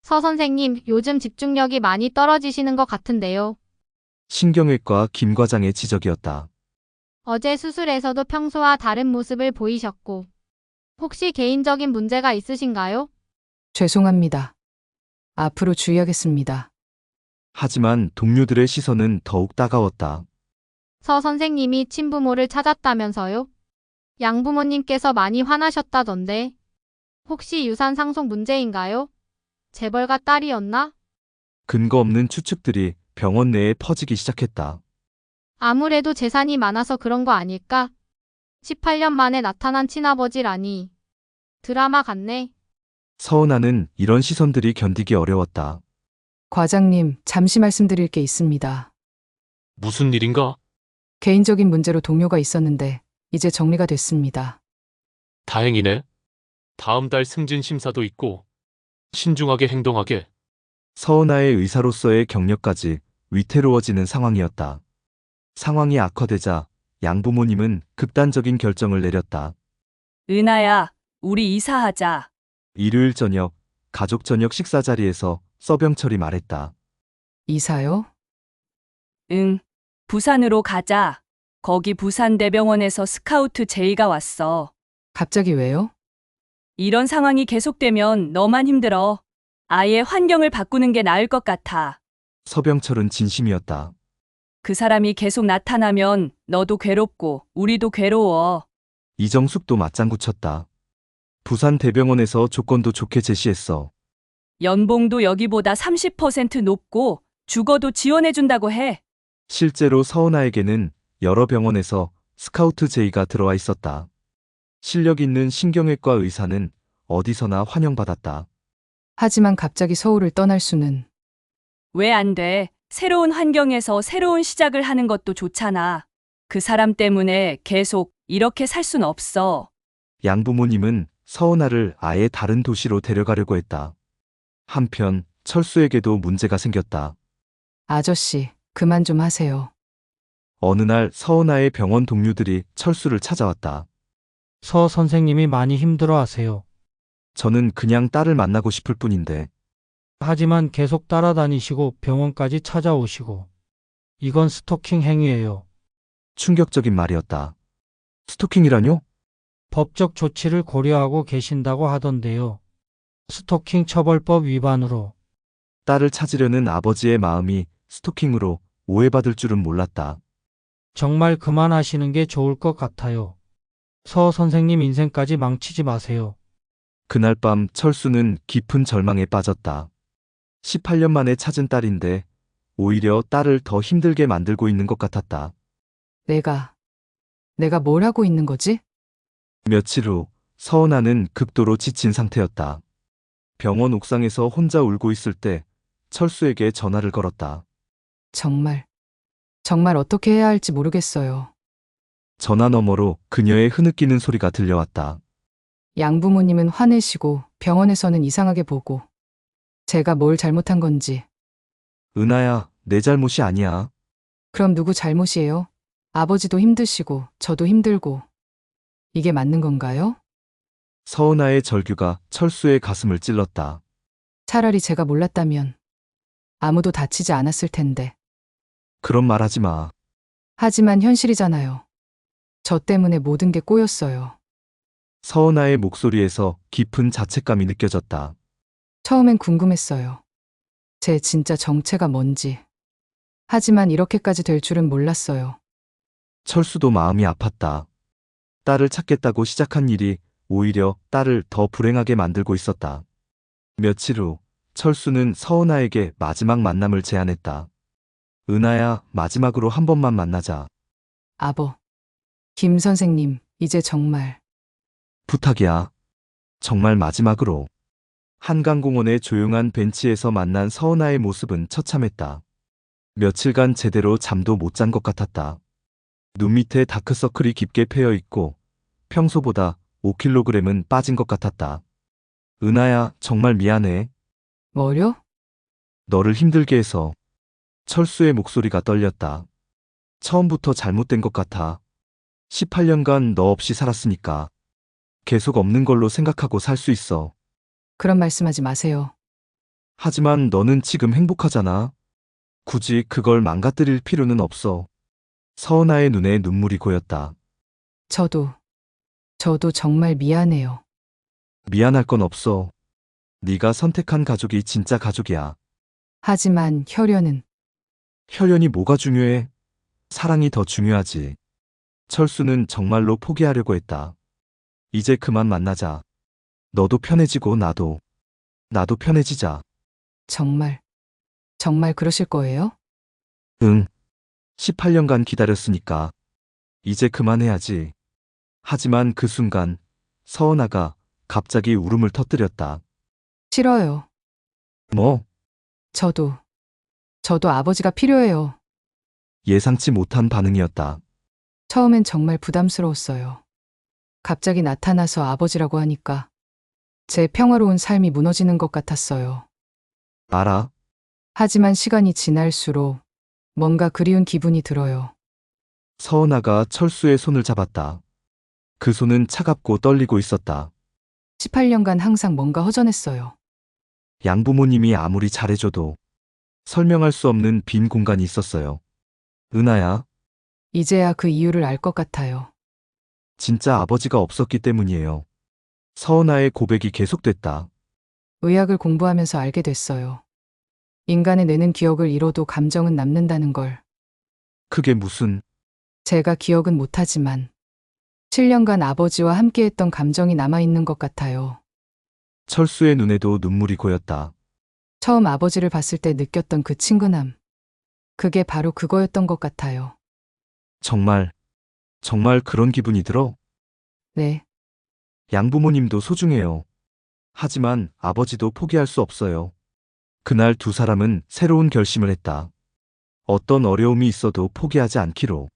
서 선생님, 요즘 집중력이 많이 떨어지시는 것 같은데요. 신경외과 김 과장의 지적이었다. 어제 수술에서도 평소와 다른 모습을 보이셨고, 혹시 개인적인 문제가 있으신가요? 죄송합니다. 앞으로 주의하겠습니다. 하지만 동료들의 시선은 더욱 따가웠다. 서 선생님이 친부모를 찾았다면서요? 양부모님께서 많이 화나셨다던데. 혹시 유산 상속 문제인가요? 재벌가 딸이었나? 근거 없는 추측들이 병원 내에 퍼지기 시작했다. 아무래도 재산이 많아서 그런 거 아닐까? 18년 만에 나타난 친아버지라니. 드라마 같네. 서은아는 이런 시선들이 견디기 어려웠다. 과장님, 잠시 말씀드릴 게 있습니다. 무슨 일인가? 개인적인 문제로 동료가 있었는데 이제 정리가 됐습니다. 다행이네. 다음 달 승진 심사도 있고 신중하게 행동하게. 서은아의 의사로서의 경력까지 위태로워지는 상황이었다. 상황이 악화되자 양부모님은 극단적인 결정을 내렸다. 은하야, 우리 이사하자. 일요일 저녁 가족 저녁 식사 자리에서 서병철이 말했다. 이사요? 응. 부산으로 가자. 거기 부산대병원에서 스카우트 제의가 왔어. 갑자기 왜요? 이런 상황이 계속되면 너만 힘들어. 아예 환경을 바꾸는 게 나을 것 같아. 서병철은 진심이었다. 그 사람이 계속 나타나면 너도 괴롭고 우리도 괴로워. 이정숙도 맞장구 쳤다. 부산 대병원에서 조건도 좋게 제시했어. 연봉도 여기보다 30% 높고 죽어도 지원해준다고 해. 실제로 서은아에게는 여러 병원에서 스카우트 제의가 들어와 있었다. 실력 있는 신경외과 의사는 어디서나 환영받았다. 하지만 갑자기 서울을 떠날 수는. 왜 안 돼? 새로운 환경에서 새로운 시작을 하는 것도 좋잖아. 그 사람 때문에 계속 이렇게 살 순 없어. 양부모님은 서은아를 아예 다른 도시로 데려가려고 했다. 한편 철수에게도 문제가 생겼다. 아저씨, 그만 좀 하세요. 어느 날 서은아의 병원 동료들이 철수를 찾아왔다. 서 선생님이 많이 힘들어하세요. 저는 그냥 딸을 만나고 싶을 뿐인데. 하지만 계속 따라다니시고 병원까지 찾아오시고. 이건 스토킹 행위예요. 충격적인 말이었다. 스토킹이라뇨? 법적 조치를 고려하고 계신다고 하던데요. 스토킹 처벌법 위반으로. 딸을 찾으려는 아버지의 마음이 스토킹으로 오해받을 줄은 몰랐다. 정말 그만하시는 게 좋을 것 같아요. 서 선생님 인생까지 망치지 마세요. 그날 밤 철수는 깊은 절망에 빠졌다. 18년 만에 찾은 딸인데 오히려 딸을 더 힘들게 만들고 있는 것 같았다. 내가 뭘 하고 있는 거지? 며칠 후 서은아는 극도로 지친 상태였다. 병원 옥상에서 혼자 울고 있을 때 철수에게 전화를 걸었다. 정말 어떻게 해야 할지 모르겠어요. 전화 너머로 그녀의 흐느끼는 소리가 들려왔다. 양부모님은 화내시고 병원에서는 이상하게 보고 제가 뭘 잘못한 건지. 은하야, 내 잘못이 아니야. 그럼 누구 잘못이에요? 아버지도 힘드시고 저도 힘들고. 이게 맞는 건가요? 서은아의 절규가 철수의 가슴을 찔렀다. 차라리 제가 몰랐다면 아무도 다치지 않았을 텐데. 그런 말 하지 마. 하지만 현실이잖아요. 저 때문에 모든 게 꼬였어요. 서은아의 목소리에서 깊은 자책감이 느껴졌다. 처음엔 궁금했어요. 제 진짜 정체가 뭔지. 하지만 이렇게까지 될 줄은 몰랐어요. 철수도 마음이 아팠다. 딸을 찾겠다고 시작한 일이 오히려 딸을 더 불행하게 만들고 있었다. 며칠 후 철수는 서은아에게 마지막 만남을 제안했다. 은하야, 마지막으로 한 번만 만나자. 김 선생님, 이제 정말. 부탁이야. 정말 마지막으로. 한강공원의 조용한 벤치에서 만난 서은아의 모습은 처참했다. 며칠간 제대로 잠도 못 잔 것 같았다. 눈 밑에 다크서클이 깊게 패여 있고 평소보다 5kg은 빠진 것 같았다. 은하야, 정말 미안해. 뭐요? 너를 힘들게 해서. 철수의 목소리가 떨렸다. 처음부터 잘못된 것 같아. 18년간 너 없이 살았으니까. 계속 없는 걸로 생각하고 살 수 있어. 그런 말씀하지 마세요. 하지만 너는 지금 행복하잖아. 굳이 그걸 망가뜨릴 필요는 없어. 서은아의 눈에 눈물이 고였다. 저도 정말 미안해요. 미안할 건 없어. 네가 선택한 가족이 진짜 가족이야. 하지만 혈연이 뭐가 중요해? 사랑이 더 중요하지. 철수는 정말로 포기하려고 했다. 이제 그만 만나자. 너도 편해지고 나도 편해지자. 정말 그러실 거예요? 응. 18년간 기다렸으니까. 이제 그만해야지. 하지만 그 순간 서은아가 갑자기 울음을 터뜨렸다. 싫어요. 뭐? 저도 아버지가 필요해요. 예상치 못한 반응이었다. 처음엔 정말 부담스러웠어요. 갑자기 나타나서 아버지라고 하니까 제 평화로운 삶이 무너지는 것 같았어요. 알아. 하지만 시간이 지날수록 뭔가 그리운 기분이 들어요. 서은아가 철수의 손을 잡았다. 그 손은 차갑고 떨리고 있었다. 18년간 항상 뭔가 허전했어요. 양부모님이 아무리 잘해줘도 설명할 수 없는 빈 공간이 있었어요. 은하야, 이제야 그 이유를 알 것 같아요. 진짜 아버지가 없었기 때문이에요. 서은아의 고백이 계속됐다. 의학을 공부하면서 알게 됐어요. 인간의 뇌는 기억을 잃어도 감정은 남는다는 걸. 그게 무슨... 제가 기억은 못하지만 7년간 아버지와 함께했던 감정이 남아있는 것 같아요. 철수의 눈에도 눈물이 고였다. 처음 아버지를 봤을 때 느꼈던 그 친근함. 그게 바로 그거였던 것 같아요. 정말 그런 기분이 들어? 네. 양부모님도 소중해요. 하지만 아버지도 포기할 수 없어요. 그날 두 사람은 새로운 결심을 했다. 어떤 어려움이 있어도 포기하지 않기로.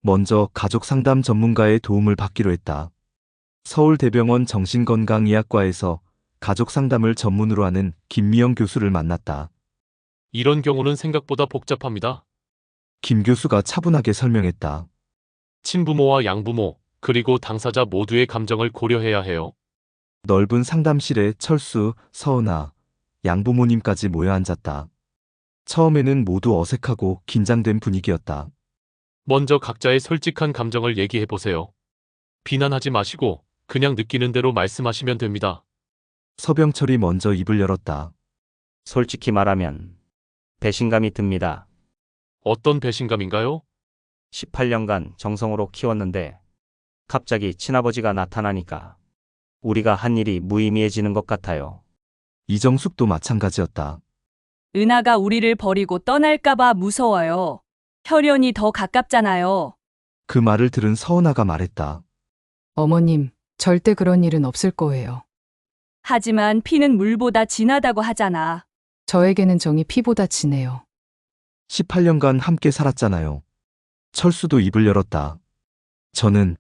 먼저 가족 상담 전문가의 도움을 받기로 했다. 서울대병원 정신건강의학과에서 가족 상담을 전문으로 하는 김미영 교수를 만났다. 이런 경우는 생각보다 복잡합니다. 김 교수가 차분하게 설명했다. 친부모와 양부모, 그리고 당사자 모두의 감정을 고려해야 해요. 넓은 상담실에 철수, 서은아, 양부모님까지 모여 앉았다. 처음에는 모두 어색하고 긴장된 분위기였다. 먼저 각자의 솔직한 감정을 얘기해 보세요. 비난하지 마시고 그냥 느끼는 대로 말씀하시면 됩니다. 서병철이 먼저 입을 열었다. 솔직히 말하면 배신감이 듭니다. 어떤 배신감인가요? 18년간 정성으로 키웠는데 갑자기 친아버지가 나타나니까 우리가 한 일이 무의미해지는 것 같아요. 이정숙도 마찬가지였다. 은하가 우리를 버리고 떠날까봐 무서워요. 혈연이 더 가깝잖아요. 그 말을 들은 서은아가 말했다. 어머님, 절대 그런 일은 없을 거예요. 하지만 피는 물보다 진하다고 하잖아. 저에게는 정이 피보다 진해요. 18년간 함께 살았잖아요. 철수도 입을 열었다. 저는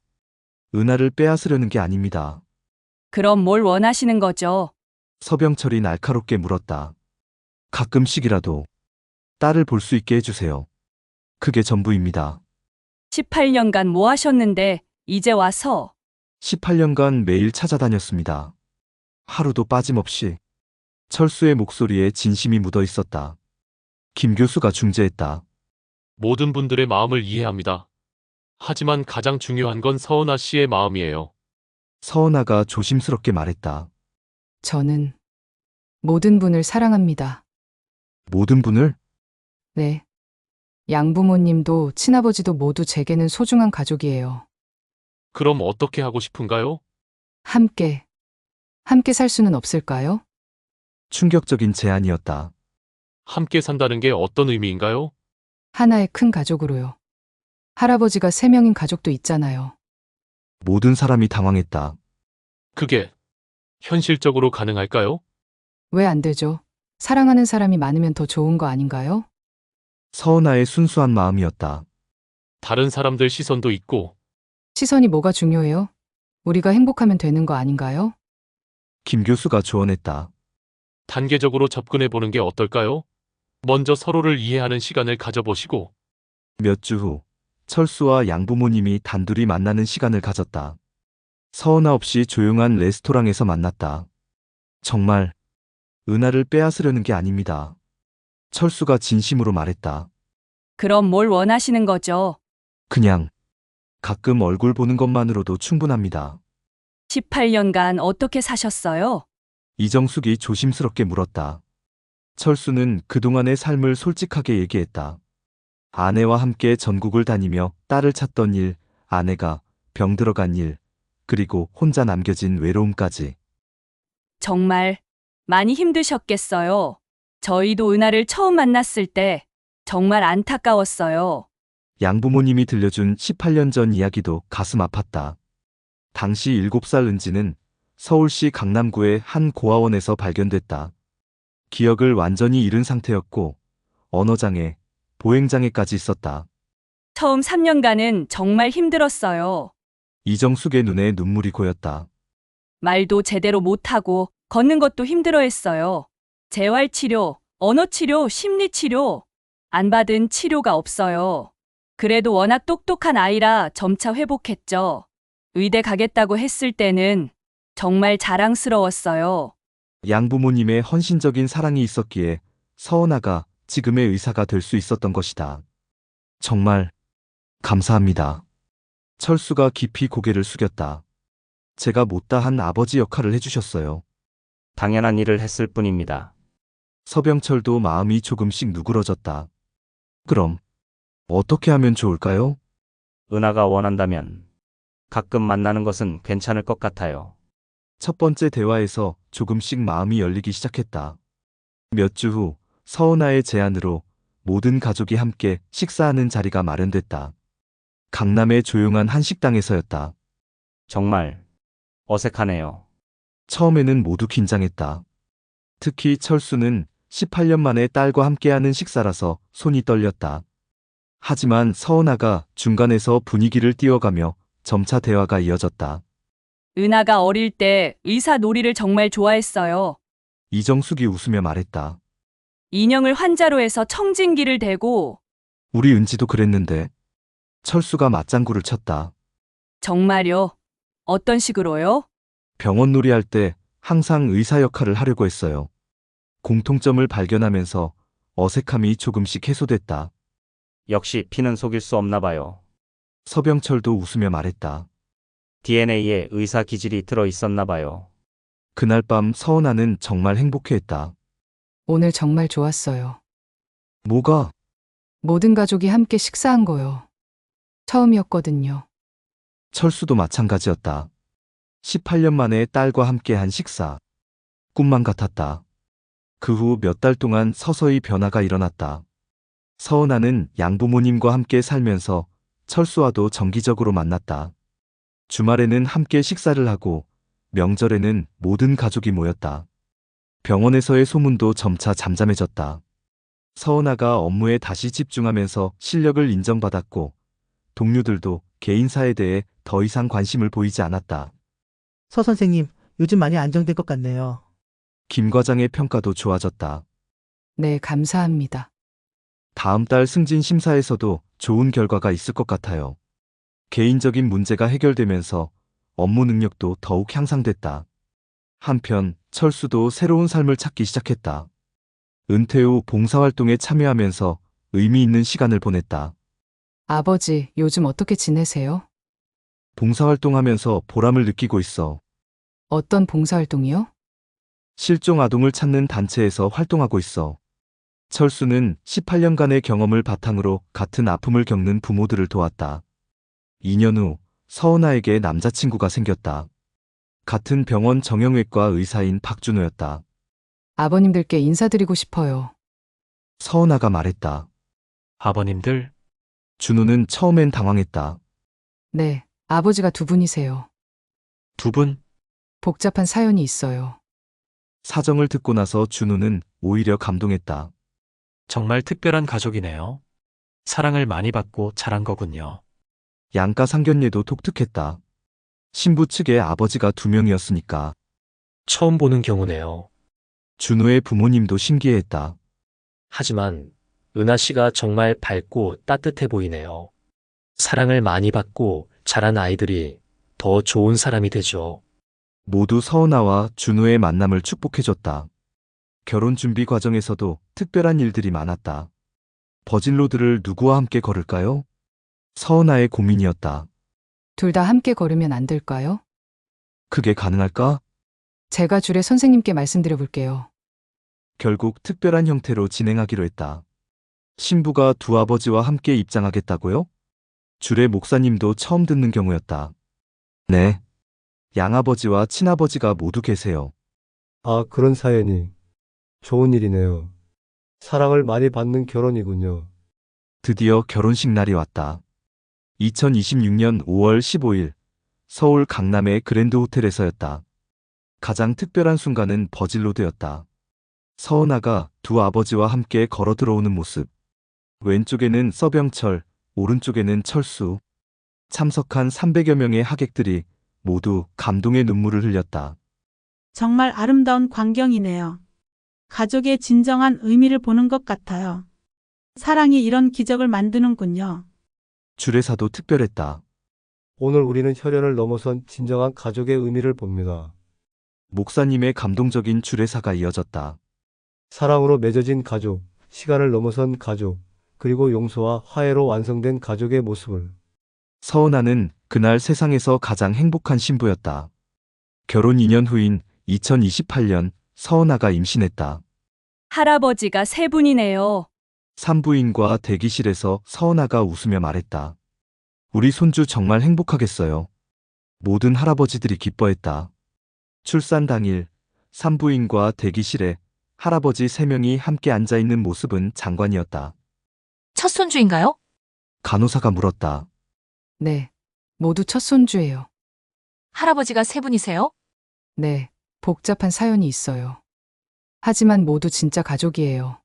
은하를 빼앗으려는 게 아닙니다. 그럼 뭘 원하시는 거죠? 서병철이 날카롭게 물었다. 가끔씩이라도 딸을 볼 수 있게 해주세요. 그게 전부입니다. 18년간 뭐 하셨는데 이제 와서 18년간 매일 찾아다녔습니다. 하루도 빠짐없이. 철수의 목소리에 진심이 묻어 있었다. 김 교수가 중재했다. 모든 분들의 마음을 이해합니다. 하지만 가장 중요한 건 서은아 씨의 마음이에요. 서은아가 조심스럽게 말했다. 저는 모든 분을 사랑합니다. 모든 분을? 네. 양부모님도 친아버지도 모두 제게는 소중한 가족이에요. 그럼 어떻게 하고 싶은가요? 함께 살 수는 없을까요? 충격적인 제안이었다. 함께 산다는 게 어떤 의미인가요? 하나의 큰 가족으로요. 할아버지가 3명인 가족도 있잖아요. 모든 사람이 당황했다. 그게 현실적으로 가능할까요? 왜 안 되죠? 사랑하는 사람이 많으면 더 좋은 거 아닌가요? 서은아의 순수한 마음이었다. 다른 사람들 시선도 있고 시선이 뭐가 중요해요? 우리가 행복하면 되는 거 아닌가요? 김 교수가 조언했다. 단계적으로 접근해 보는 게 어떨까요? 먼저 서로를 이해하는 시간을 가져보시고 몇 주 후 철수와 양부모님이 단둘이 만나는 시간을 가졌다. 서은아 없이 조용한 레스토랑에서 만났다. 정말 은하를 빼앗으려는 게 아닙니다. 철수가 진심으로 말했다. 그럼 뭘 원하시는 거죠? 그냥 가끔 얼굴 보는 것만으로도 충분합니다. 18년간 어떻게 사셨어요? 이정숙이 조심스럽게 물었다. 철수는 그동안의 삶을 솔직하게 얘기했다. 아내와 함께 전국을 다니며 딸을 찾던 일, 아내가 병들어간 일, 그리고 혼자 남겨진 외로움까지. 정말 많이 힘드셨겠어요. 저희도 은하를 처음 만났을 때 정말 안타까웠어요. 양부모님이 들려준 18년 전 이야기도 가슴 아팠다. 당시 7살 은지는 서울시 강남구의 한 고아원에서 발견됐다. 기억을 완전히 잃은 상태였고 언어장애, 보행장애까지 있었다. 처음 3년간은 정말 힘들었어요. 이정숙의 눈에 눈물이 고였다. 말도 제대로 못하고 걷는 것도 힘들어했어요. 재활치료, 언어치료, 심리치료 안 받은 치료가 없어요. 그래도 워낙 똑똑한 아이라 점차 회복했죠. 의대 가겠다고 했을 때는 정말 자랑스러웠어요. 양부모님의 헌신적인 사랑이 있었기에 서은아가 지금의 의사가 될 수 있었던 것이다. 정말 감사합니다. 철수가 깊이 고개를 숙였다. 제가 못다한 아버지 역할을 해주셨어요. 당연한 일을 했을 뿐입니다. 서병철도 마음이 조금씩 누그러졌다. 그럼 어떻게 하면 좋을까요? 은하가 원한다면 가끔 만나는 것은 괜찮을 것 같아요. 첫 번째 대화에서 조금씩 마음이 열리기 시작했다. 몇 주 후 서은아의 제안으로 모든 가족이 함께 식사하는 자리가 마련됐다. 강남의 조용한 한식당에서였다. 정말 어색하네요. 처음에는 모두 긴장했다. 특히 철수는 18년 만에 딸과 함께하는 식사라서 손이 떨렸다. 하지만 서은아가 중간에서 분위기를 띄워가며 점차 대화가 이어졌다. 은하가 어릴 때 의사 놀이를 정말 좋아했어요. 이정숙이 웃으며 말했다. 인형을 환자로 해서 청진기를 대고 우리 은지도 그랬는데. 철수가 맞장구를 쳤다. 정말요? 어떤 식으로요? 병원 놀이할 때 항상 의사 역할을 하려고 했어요. 공통점을 발견하면서 어색함이 조금씩 해소됐다. 역시 피는 속일 수 없나 봐요. 서병철도 웃으며 말했다. DNA에 의사 기질이 들어 있었나 봐요. 그날 밤 서은아는 정말 행복해했다. 오늘 정말 좋았어요. 뭐가? 모든 가족이 함께 식사한 거요. 처음이었거든요. 철수도 마찬가지였다. 18년 만에 딸과 함께한 식사. 꿈만 같았다. 그 후 몇 달 동안 서서히 변화가 일어났다. 서은아는 양부모님과 함께 살면서 철수와도 정기적으로 만났다. 주말에는 함께 식사를 하고 명절에는 모든 가족이 모였다. 병원에서의 소문도 점차 잠잠해졌다. 서은아가 업무에 다시 집중하면서 실력을 인정받았고 동료들도 개인사에 대해 더 이상 관심을 보이지 않았다. 서 선생님, 요즘 많이 안정된 것 같네요. 김 과장의 평가도 좋아졌다. 네, 감사합니다. 다음 달 승진 심사에서도 좋은 결과가 있을 것 같아요. 개인적인 문제가 해결되면서 업무 능력도 더욱 향상됐다. 한편 철수도 새로운 삶을 찾기 시작했다. 은퇴 후 봉사활동에 참여하면서 의미 있는 시간을 보냈다. 아버지, 요즘 어떻게 지내세요? 봉사활동하면서 보람을 느끼고 있어. 어떤 봉사활동이요? 실종 아동을 찾는 단체에서 활동하고 있어. 철수는 18년간의 경험을 바탕으로 같은 아픔을 겪는 부모들을 도왔다. 2년 후 서은아에게 남자친구가 생겼다. 같은 병원 정형외과 의사인 박준호였다. 아버님들께 인사드리고 싶어요. 서은아가 말했다. 아버님들? 준호는 처음엔 당황했다. 네, 아버지가 두 분이세요. 두 분? 복잡한 사연이 있어요. 사정을 듣고 나서 준호는 오히려 감동했다. 정말 특별한 가족이네요. 사랑을 많이 받고 자란 거군요. 양가 상견례도 독특했다. 신부 측의 아버지가 2명이었으니까. 처음 보는 경우네요. 준호의 부모님도 신기해했다. 하지만 은하 씨가 정말 밝고 따뜻해 보이네요. 사랑을 많이 받고 자란 아이들이 더 좋은 사람이 되죠. 모두 서은아와 준호의 만남을 축복해줬다. 결혼 준비 과정에서도 특별한 일들이 많았다. 버진로드를 누구와 함께 걸을까요? 서은아의 고민이었다. 둘 다 함께 걸으면 안 될까요? 그게 가능할까? 제가 주례 선생님께 말씀드려 볼게요. 결국 특별한 형태로 진행하기로 했다. 신부가 두 아버지와 함께 입장하겠다고요? 주례 목사님도 처음 듣는 경우였다. 네. 양아버지와 친아버지가 모두 계세요. 아, 그런 사연이. 좋은 일이네요. 사랑을 많이 받는 결혼이군요. 드디어 결혼식 날이 왔다. 2026년 5월 15일 서울 강남의 그랜드 호텔에서였다. 가장 특별한 순간은 버질로드였다. 서은아가 두 아버지와 함께 걸어 들어오는 모습. 왼쪽에는 서병철, 오른쪽에는 철수. 참석한 300여 명의 하객들이 모두 감동의 눈물을 흘렸다. 정말 아름다운 광경이네요. 가족의 진정한 의미를 보는 것 같아요. 사랑이 이런 기적을 만드는군요. 주례사도 특별했다. 오늘 우리는 혈연을 넘어선 진정한 가족의 의미를 봅니다. 목사님의 감동적인 주례사가 이어졌다. 사랑으로 맺어진 가족, 시간을 넘어선 가족, 그리고 용서와 화해로 완성된 가족의 모습을. 서은아는 그날 세상에서 가장 행복한 신부였다. 결혼 2년 후인 2028년 서은아가 임신했다. 할아버지가 세 분이네요. 산부인과 대기실에서 서은아가 웃으며 말했다. 우리 손주 정말 행복하겠어요. 모든 할아버지들이 기뻐했다. 출산 당일 산부인과 대기실에 할아버지 3명이 함께 앉아있는 모습은 장관이었다. 첫 손주인가요? 간호사가 물었다. 네, 모두 첫 손주예요. 할아버지가 세 분이세요? 네, 복잡한 사연이 있어요. 하지만 모두 진짜 가족이에요.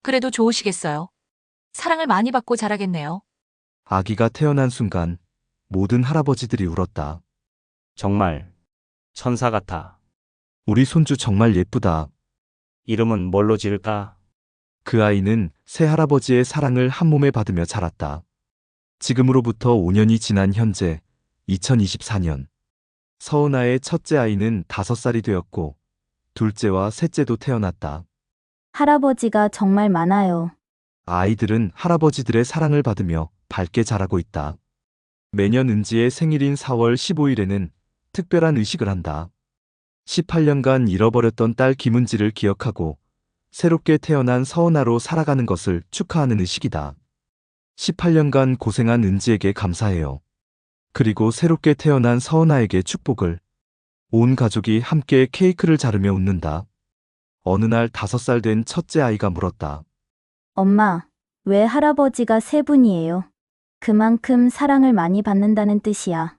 그래도 좋으시겠어요. 사랑을 많이 받고 자라겠네요. 아기가 태어난 순간 모든 할아버지들이 울었다. 정말 천사 같아. 우리 손주 정말 예쁘다. 이름은 뭘로 지을까? 그 아이는 새 할아버지의 사랑을 한 몸에 받으며 자랐다. 지금으로부터 5년이 지난 현재 2024년 서은아의 첫째 아이는 5살이 되었고 둘째와 셋째도 태어났다. 할아버지가 정말 많아요. 아이들은 할아버지들의 사랑을 받으며 밝게 자라고 있다. 매년 은지의 생일인 4월 15일에는 특별한 의식을 한다. 18년간 잃어버렸던 딸 김은지를 기억하고 새롭게 태어난 서은아로 살아가는 것을 축하하는 의식이다. 18년간 고생한 은지에게 감사해요. 그리고 새롭게 태어난 서은아에게 축복을. 온 가족이 함께 케이크를 자르며 웃는다. 어느 날 5살 된 첫째 아이가 물었다. 엄마, 왜 할아버지가 세 분이에요? 그만큼 사랑을 많이 받는다는 뜻이야.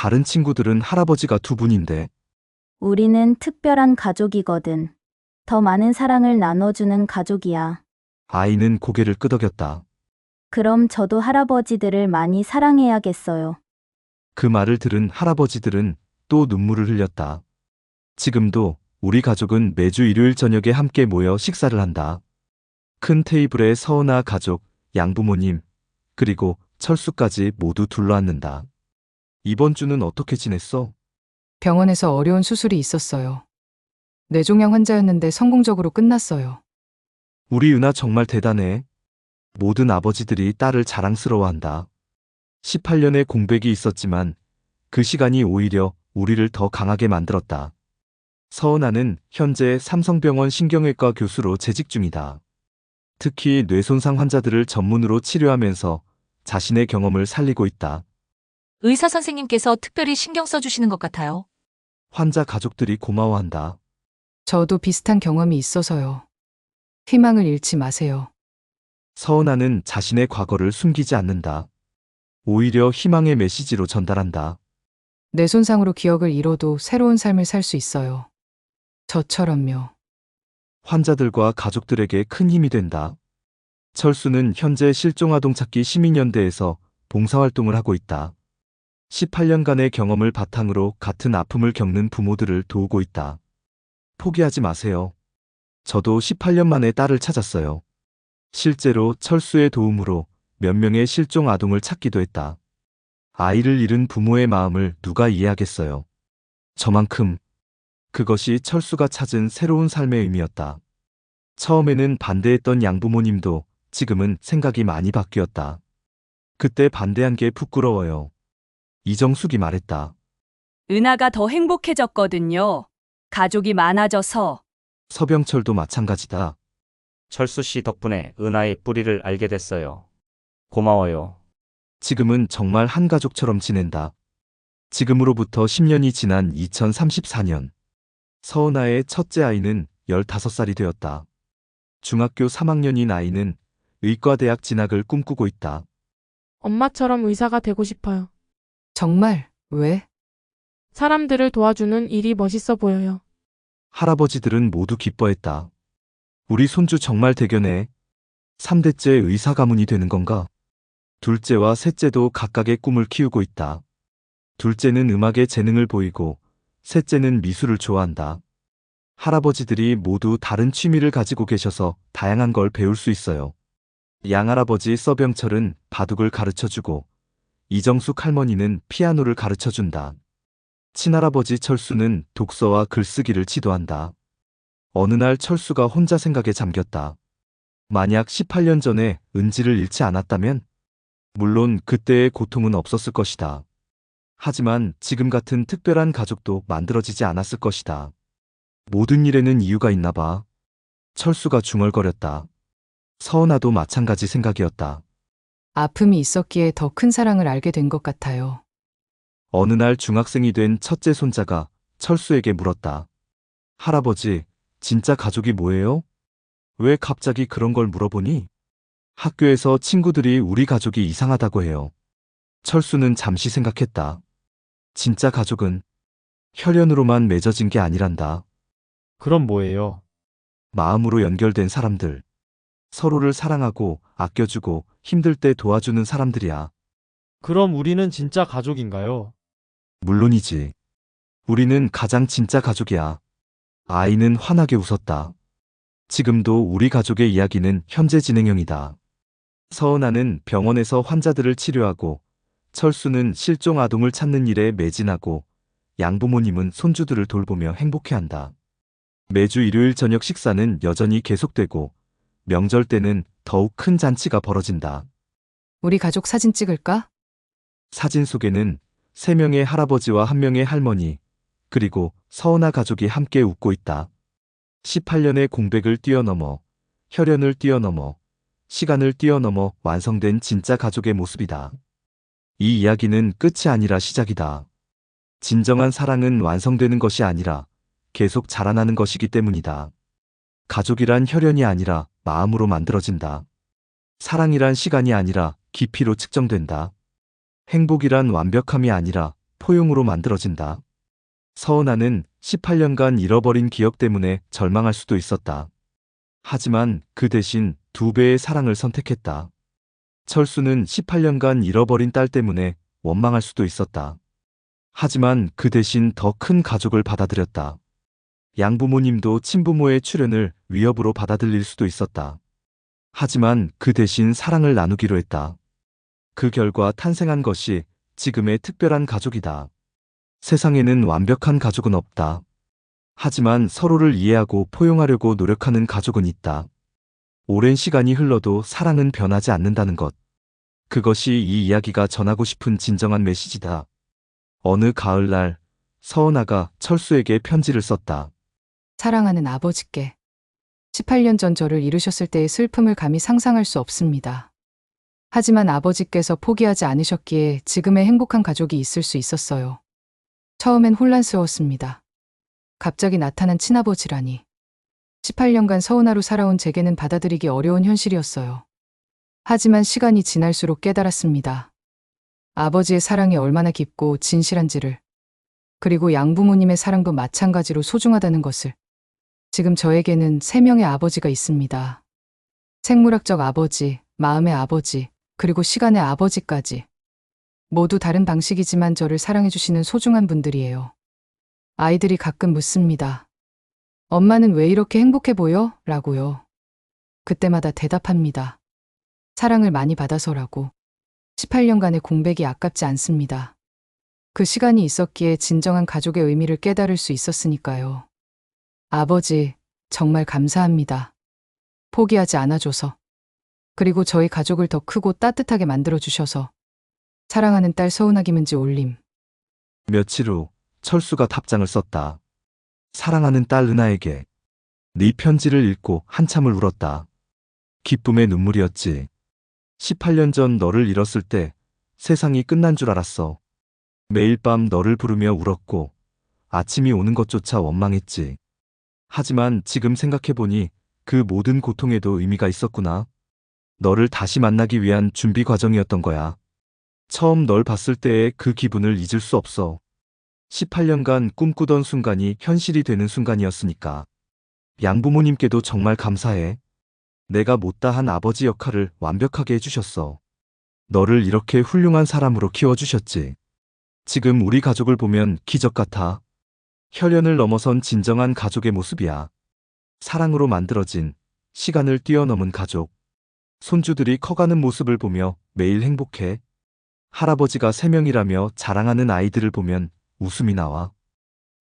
다른 친구들은 할아버지가 두 분인데. 우리는 특별한 가족이거든. 더 많은 사랑을 나눠주는 가족이야. 아이는 고개를 끄덕였다. 그럼 저도 할아버지들을 많이 사랑해야겠어요. 그 말을 들은 할아버지들은 또 눈물을 흘렸다. 지금도 우리 가족은 매주 일요일 저녁에 함께 모여 식사를 한다. 큰 테이블에 서은아 가족, 양부모님, 그리고 철수까지 모두 둘러앉는다. 이번 주는 어떻게 지냈어? 병원에서 어려운 수술이 있었어요. 뇌종양 환자였는데 성공적으로 끝났어요. 우리 은하 정말 대단해. 모든 아버지들이 딸을 자랑스러워한다. 18년의 공백이 있었지만 그 시간이 오히려 우리를 더 강하게 만들었다. 서은아는 현재 삼성병원 신경외과 교수로 재직 중이다. 특히 뇌손상 환자들을 전문으로 치료하면서 자신의 경험을 살리고 있다. 의사 선생님께서 특별히 신경 써주시는 것 같아요. 환자 가족들이 고마워한다. 저도 비슷한 경험이 있어서요. 희망을 잃지 마세요. 서은아는 자신의 과거를 숨기지 않는다. 오히려 희망의 메시지로 전달한다. 뇌손상으로 기억을 잃어도 새로운 삶을 살 수 있어요. 저처럼요. 환자들과 가족들에게 큰 힘이 된다. 철수는 현재 실종아동 찾기 시민연대에서 봉사활동을 하고 있다. 18년간의 경험을 바탕으로 같은 아픔을 겪는 부모들을 도우고 있다. 포기하지 마세요. 저도 18년 만에 딸을 찾았어요. 실제로 철수의 도움으로 몇 명의 실종 아동을 찾기도 했다. 아이를 잃은 부모의 마음을 누가 이해하겠어요. 저만큼. 그것이 철수가 찾은 새로운 삶의 의미였다. 처음에는 반대했던 양부모님도 지금은 생각이 많이 바뀌었다. 그때 반대한 게 부끄러워요. 이정숙이 말했다. 은하가 더 행복해졌거든요. 가족이 많아져서. 서병철도 마찬가지다. 철수 씨 덕분에 은하의 뿌리를 알게 됐어요. 고마워요. 지금은 정말 한 가족처럼 지낸다. 지금으로부터 10년이 지난 2034년. 서은아의 첫째 아이는 15살이 되었다. 중학교 3학년인 아이는 의과대학 진학을 꿈꾸고 있다. 엄마처럼 의사가 되고 싶어요. 정말, 왜? 사람들을 도와주는 일이 멋있어 보여요. 할아버지들은 모두 기뻐했다. 우리 손주 정말 대견해. 3대째 의사 가문이 되는 건가? 둘째와 셋째도 각각의 꿈을 키우고 있다. 둘째는 음악에 재능을 보이고 셋째는 미술을 좋아한다. 할아버지들이 모두 다른 취미를 가지고 계셔서 다양한 걸 배울 수 있어요. 양할아버지 서병철은 바둑을 가르쳐주고 이정숙 할머니는 피아노를 가르쳐준다. 친할아버지 철수는 독서와 글쓰기를 지도한다. 어느 날 철수가 혼자 생각에 잠겼다. 만약 18년 전에 은지를 잃지 않았다면? 물론 그때의 고통은 없었을 것이다. 하지만 지금 같은 특별한 가족도 만들어지지 않았을 것이다. 모든 일에는 이유가 있나 봐. 철수가 중얼거렸다. 서은아도 마찬가지 생각이었다. 아픔이 있었기에 더 큰 사랑을 알게 된 것 같아요. 어느 날 중학생이 된 첫째 손자가 철수에게 물었다. 할아버지, 진짜 가족이 뭐예요? 왜 갑자기 그런 걸 물어보니? 학교에서 친구들이 우리 가족이 이상하다고 해요. 철수는 잠시 생각했다. 진짜 가족은 혈연으로만 맺어진 게 아니란다. 그럼 뭐예요? 마음으로 연결된 사람들. 서로를 사랑하고 아껴주고 힘들 때 도와주는 사람들이야. 그럼 우리는 진짜 가족인가요? 물론이지. 우리는 가장 진짜 가족이야. 아이는 환하게 웃었다. 지금도 우리 가족의 이야기는 현재 진행형이다. 서은아는 병원에서 환자들을 치료하고 철수는 실종 아동을 찾는 일에 매진하고 양부모님은 손주들을 돌보며 행복해한다. 매주 일요일 저녁 식사는 여전히 계속되고 명절 때는 더욱 큰 잔치가 벌어진다. 우리 가족 사진 찍을까? 사진 속에는 3명의 할아버지와 1명의 할머니, 그리고 서은아 가족이 함께 웃고 있다. 18년의 공백을 뛰어넘어, 혈연을 뛰어넘어, 시간을 뛰어넘어 완성된 진짜 가족의 모습이다. 이 이야기는 끝이 아니라 시작이다. 진정한 사랑은 완성되는 것이 아니라 계속 자라나는 것이기 때문이다. 가족이란 혈연이 아니라 마음으로 만들어진다. 사랑이란 시간이 아니라 깊이로 측정된다. 행복이란 완벽함이 아니라 포용으로 만들어진다. 서은아는 18년간 잃어버린 기억 때문에 절망할 수도 있었다. 하지만 그 대신 2배의 사랑을 선택했다. 철수는 18년간 잃어버린 딸 때문에 원망할 수도 있었다. 하지만 그 대신 더 큰 가족을 받아들였다. 양부모님도 친부모의 출현을 위협으로 받아들일 수도 있었다. 하지만 그 대신 사랑을 나누기로 했다. 그 결과 탄생한 것이 지금의 특별한 가족이다. 세상에는 완벽한 가족은 없다. 하지만 서로를 이해하고 포용하려고 노력하는 가족은 있다. 오랜 시간이 흘러도 사랑은 변하지 않는다는 것. 그것이 이 이야기가 전하고 싶은 진정한 메시지다. 어느 가을날, 서은아가 철수에게 편지를 썼다. 사랑하는 아버지께 18년 전 저를 잃으셨을 때의 슬픔을 감히 상상할 수 없습니다. 하지만 아버지께서 포기하지 않으셨기에 지금의 행복한 가족이 있을 수 있었어요. 처음엔 혼란스러웠습니다. 갑자기 나타난 친아버지라니. 18년간 서운하로 살아온 제게는 받아들이기 어려운 현실이었어요. 하지만 시간이 지날수록 깨달았습니다. 아버지의 사랑이 얼마나 깊고 진실한지를, 그리고 양부모님의 사랑도 마찬가지로 소중하다는 것을. 지금 저에게는 3명의 아버지가 있습니다. 생물학적 아버지, 마음의 아버지, 그리고 시간의 아버지까지. 모두 다른 방식이지만 저를 사랑해주시는 소중한 분들이에요. 아이들이 가끔 묻습니다. 엄마는 왜 이렇게 행복해 보여? 라고요. 그때마다 대답합니다. 사랑을 많이 받아서라고. 18년간의 공백이 아깝지 않습니다. 그 시간이 있었기에 진정한 가족의 의미를 깨달을 수 있었으니까요. 아버지, 정말 감사합니다. 포기하지 않아줘서. 그리고 저희 가족을 더 크고 따뜻하게 만들어주셔서. 사랑하는 딸 서은아 김은지 올림. 며칠 후 철수가 답장을 썼다. 사랑하는 딸 은하에게. 네 편지를 읽고 한참을 울었다. 기쁨의 눈물이었지. 18년 전 너를 잃었을 때 세상이 끝난 줄 알았어. 매일 밤 너를 부르며 울었고 아침이 오는 것조차 원망했지. 하지만 지금 생각해보니 그 모든 고통에도 의미가 있었구나. 너를 다시 만나기 위한 준비 과정이었던 거야. 처음 널 봤을 때의 그 기분을 잊을 수 없어. 18년간 꿈꾸던 순간이 현실이 되는 순간이었으니까. 양부모님께도 정말 감사해. 내가 못다한 아버지 역할을 완벽하게 해주셨어. 너를 이렇게 훌륭한 사람으로 키워주셨지. 지금 우리 가족을 보면 기적 같아. 혈연을 넘어선 진정한 가족의 모습이야. 사랑으로 만들어진, 시간을 뛰어넘은 가족. 손주들이 커가는 모습을 보며 매일 행복해. 할아버지가 3명이라며 자랑하는 아이들을 보면 웃음이 나와.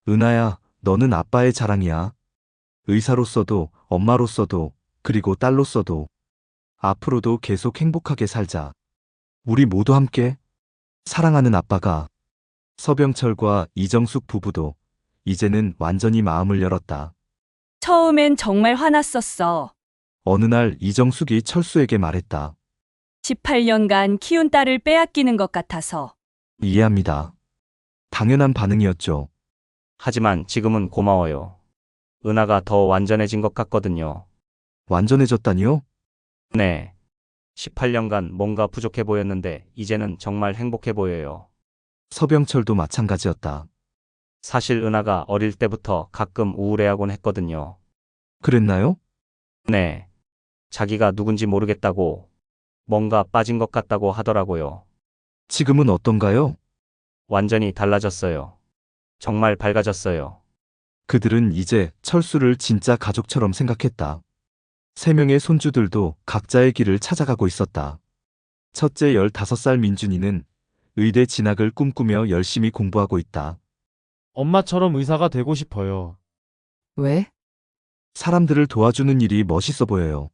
은하야, 너는 아빠의 자랑이야. 의사로서도, 엄마로서도, 그리고 딸로서도. 앞으로도 계속 행복하게 살자. 우리 모두 함께. 사랑하는 아빠가. 서병철과 이정숙 부부도 이제는 완전히 마음을 열었다. 처음엔 정말 화났었어. 어느 날 이정숙이 철수에게 말했다. 18년간 키운 딸을 빼앗기는 것 같아서. 이해합니다. 당연한 반응이었죠. 하지만 지금은 고마워요. 은하가 더 완전해진 것 같거든요. 완전해졌다니요? 네. 18년간 뭔가 부족해 보였는데 이제는 정말 행복해 보여요. 서병철도 마찬가지였다. 사실 은하가 어릴 때부터 가끔 우울해하곤 했거든요. 그랬나요? 네. 자기가 누군지 모르겠다고, 뭔가 빠진 것 같다고 하더라고요. 지금은 어떤가요? 완전히 달라졌어요. 정말 밝아졌어요. 그들은 이제 철수를 진짜 가족처럼 생각했다. 3명의 손주들도 각자의 길을 찾아가고 있었다. 첫째 15살 민준이는 의대 진학을 꿈꾸며 열심히 공부하고 있다. 엄마처럼 의사가 되고 싶어요. 왜? 사람들을 도와주는 일이 멋있어 보여요.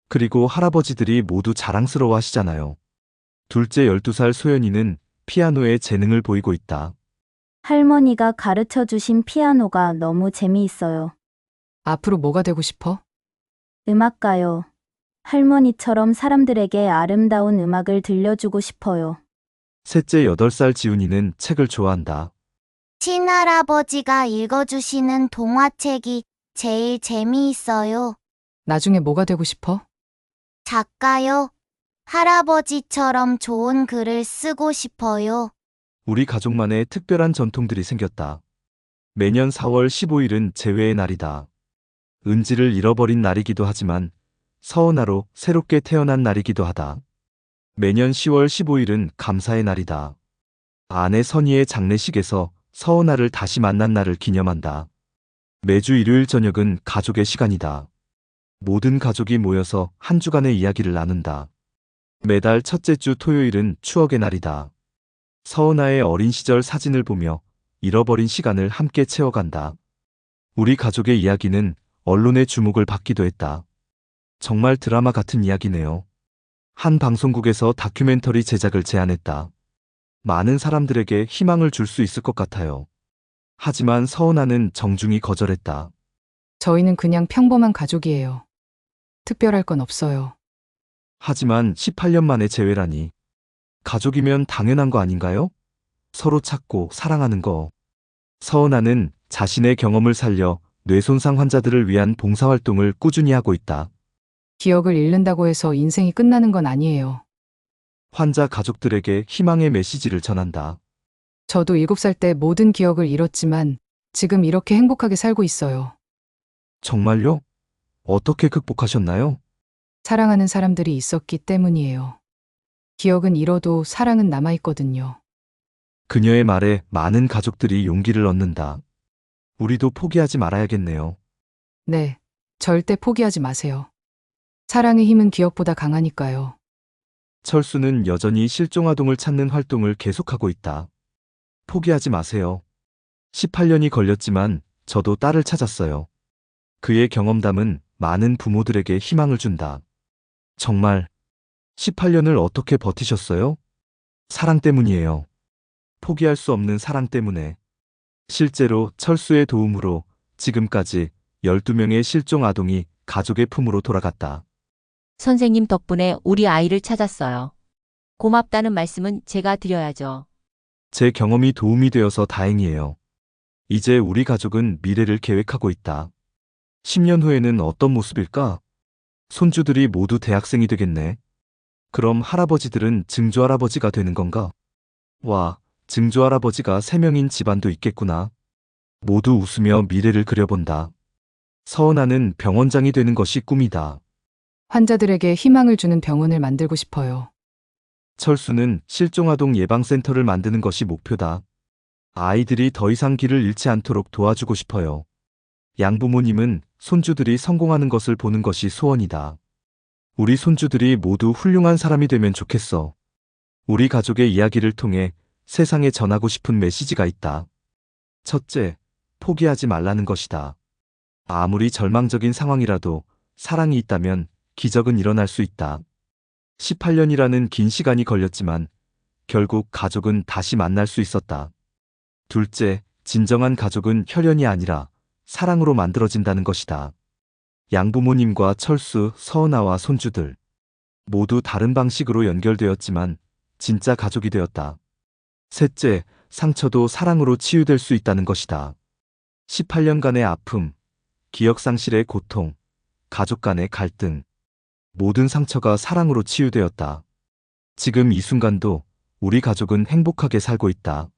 그리고 할아버지들이 모두 자랑스러워 하시잖아요. 둘째 12살 소연이는 피아노에 재능을 보이고 있다. 할머니가 가르쳐 주신 피아노가 너무 재미있어요. 앞으로 뭐가 되고 싶어? 음악가요. 할머니처럼 사람들에게 아름다운 음악을 들려주고 싶어요. 셋째 8살 지훈이는 책을 좋아한다. 친할아버지가 읽어주시는 동화책이 제일 재미있어요. 나중에 뭐가 되고 싶어? 작가요. 할아버지처럼 좋은 글을 쓰고 싶어요. 우리 가족만의 특별한 전통들이 생겼다. 매년 4월 15일은 재회의 날이다. 은지를 잃어버린 날이기도 하지만 서은아로 새롭게 태어난 날이기도 하다. 매년 10월 15일은 감사의 날이다. 아내 선희의 장례식에서 서은아를 다시 만난 날을 기념한다. 매주 일요일 저녁은 가족의 시간이다. 모든 가족이 모여서 한 주간의 이야기를 나눈다. 매달 첫째 주 토요일은 추억의 날이다. 서은아의 어린 시절 사진을 보며 잃어버린 시간을 함께 채워간다. 우리 가족의 이야기는 언론의 주목을 받기도 했다. 정말 드라마 같은 이야기네요. 한 방송국에서 다큐멘터리 제작을 제안했다. 많은 사람들에게 희망을 줄 수 있을 것 같아요. 하지만 서은아는 정중히 거절했다. 저희는 그냥 평범한 가족이에요. 특별할 건 없어요. 하지만 18년 만에 재회라니. 가족이면 당연한 거 아닌가요? 서로 찾고 사랑하는 거. 서은아는 자신의 경험을 살려 뇌손상 환자들을 위한 봉사활동을 꾸준히 하고 있다. 기억을 잃는다고 해서 인생이 끝나는 건 아니에요. 환자 가족들에게 희망의 메시지를 전한다. 저도 7살 때 모든 기억을 잃었지만 지금 이렇게 행복하게 살고 있어요. 정말요? 어떻게 극복하셨나요? 사랑하는 사람들이 있었기 때문이에요. 기억은 잃어도 사랑은 남아있거든요. 그녀의 말에 많은 가족들이 용기를 얻는다. 우리도 포기하지 말아야겠네요. 네, 절대 포기하지 마세요. 사랑의 힘은 기억보다 강하니까요. 철수는 여전히 실종아동을 찾는 활동을 계속하고 있다. 포기하지 마세요. 18년이 걸렸지만 저도 딸을 찾았어요. 그의 경험담은 많은 부모들에게 희망을 준다. 정말 18년을 어떻게 버티셨어요? 사랑 때문이에요. 포기할 수 없는 사랑 때문에. 실제로 철수의 도움으로 지금까지 12명의 실종 아동이 가족의 품으로 돌아갔다. 선생님 덕분에 우리 아이를 찾았어요. 고맙다는 말씀은 제가 드려야죠. 제 경험이 도움이 되어서 다행이에요. 이제 우리 가족은 미래를 계획하고 있다. 10년 후에는 어떤 모습일까? 손주들이 모두 대학생이 되겠네. 그럼 할아버지들은 증조할아버지가 되는 건가? 와, 증조할아버지가 3명인 집안도 있겠구나. 모두 웃으며 미래를 그려본다. 서은아는 병원장이 되는 것이 꿈이다. 환자들에게 희망을 주는 병원을 만들고 싶어요. 철수는 실종아동 예방센터를 만드는 것이 목표다. 아이들이 더 이상 길을 잃지 않도록 도와주고 싶어요. 양부모님은 손주들이 성공하는 것을 보는 것이 소원이다. 우리 손주들이 모두 훌륭한 사람이 되면 좋겠어. 우리 가족의 이야기를 통해 세상에 전하고 싶은 메시지가 있다. 첫째, 포기하지 말라는 것이다. 아무리 절망적인 상황이라도 사랑이 있다면 기적은 일어날 수 있다. 18년이라는 긴 시간이 걸렸지만 결국 가족은 다시 만날 수 있었다. 둘째, 진정한 가족은 혈연이 아니라 사랑으로 만들어진다는 것이다. 양부모님과 철수, 서은아와 손주들 모두 다른 방식으로 연결되었지만 진짜 가족이 되었다. 셋째, 상처도 사랑으로 치유될 수 있다는 것이다. 18년간의 아픔, 기억 상실의 고통, 가족 간의 갈등, 모든 상처가 사랑으로 치유되었다. 지금 이 순간도 우리 가족은 행복하게 살고 있다.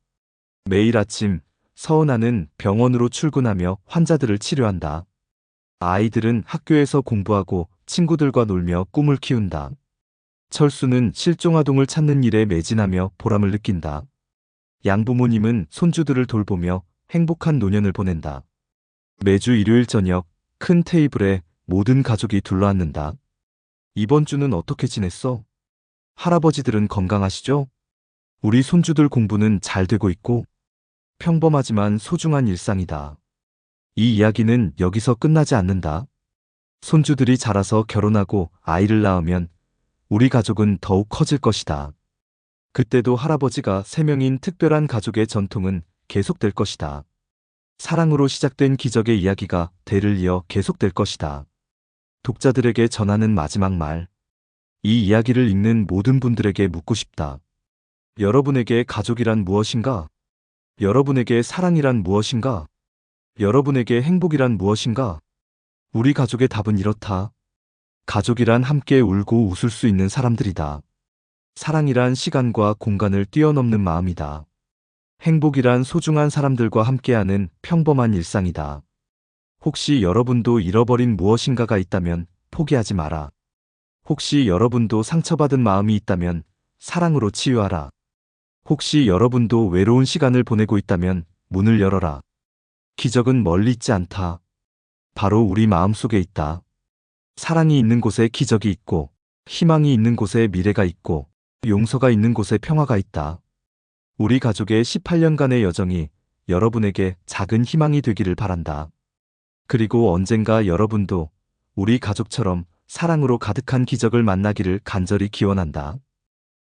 매일 아침 서은아는 병원으로 출근하며 환자들을 치료한다. 아이들은 학교에서 공부하고 친구들과 놀며 꿈을 키운다. 철수는 실종아동을 찾는 일에 매진하며 보람을 느낀다. 양부모님은 손주들을 돌보며 행복한 노년을 보낸다. 매주 일요일 저녁 큰 테이블에 모든 가족이 둘러앉는다. 이번 주는 어떻게 지냈어? 할아버지들은 건강하시죠? 우리 손주들 공부는 잘 되고 있고 평범하지만 소중한 일상이다. 이 이야기는 여기서 끝나지 않는다. 손주들이 자라서 결혼하고 아이를 낳으면 우리 가족은 더욱 커질 것이다. 그때도 할아버지가 3명인 특별한 가족의 전통은 계속될 것이다. 사랑으로 시작된 기적의 이야기가 대를 이어 계속될 것이다. 독자들에게 전하는 마지막 말. 이 이야기를 읽는 모든 분들에게 묻고 싶다. 여러분에게 가족이란 무엇인가? 여러분에게 사랑이란 무엇인가? 여러분에게 행복이란 무엇인가? 우리 가족의 답은 이렇다. 가족이란 함께 울고 웃을 수 있는 사람들이다. 사랑이란 시간과 공간을 뛰어넘는 마음이다. 행복이란 소중한 사람들과 함께하는 평범한 일상이다. 혹시 여러분도 잃어버린 무엇인가가 있다면 포기하지 마라. 혹시 여러분도 상처받은 마음이 있다면 사랑으로 치유하라. 혹시 여러분도 외로운 시간을 보내고 있다면 문을 열어라. 기적은 멀리 있지 않다. 바로 우리 마음속에 있다. 사랑이 있는 곳에 기적이 있고, 희망이 있는 곳에 미래가 있고, 용서가 있는 곳에 평화가 있다. 우리 가족의 18년간의 여정이 여러분에게 작은 희망이 되기를 바란다. 그리고 언젠가 여러분도 우리 가족처럼 사랑으로 가득한 기적을 만나기를 간절히 기원한다.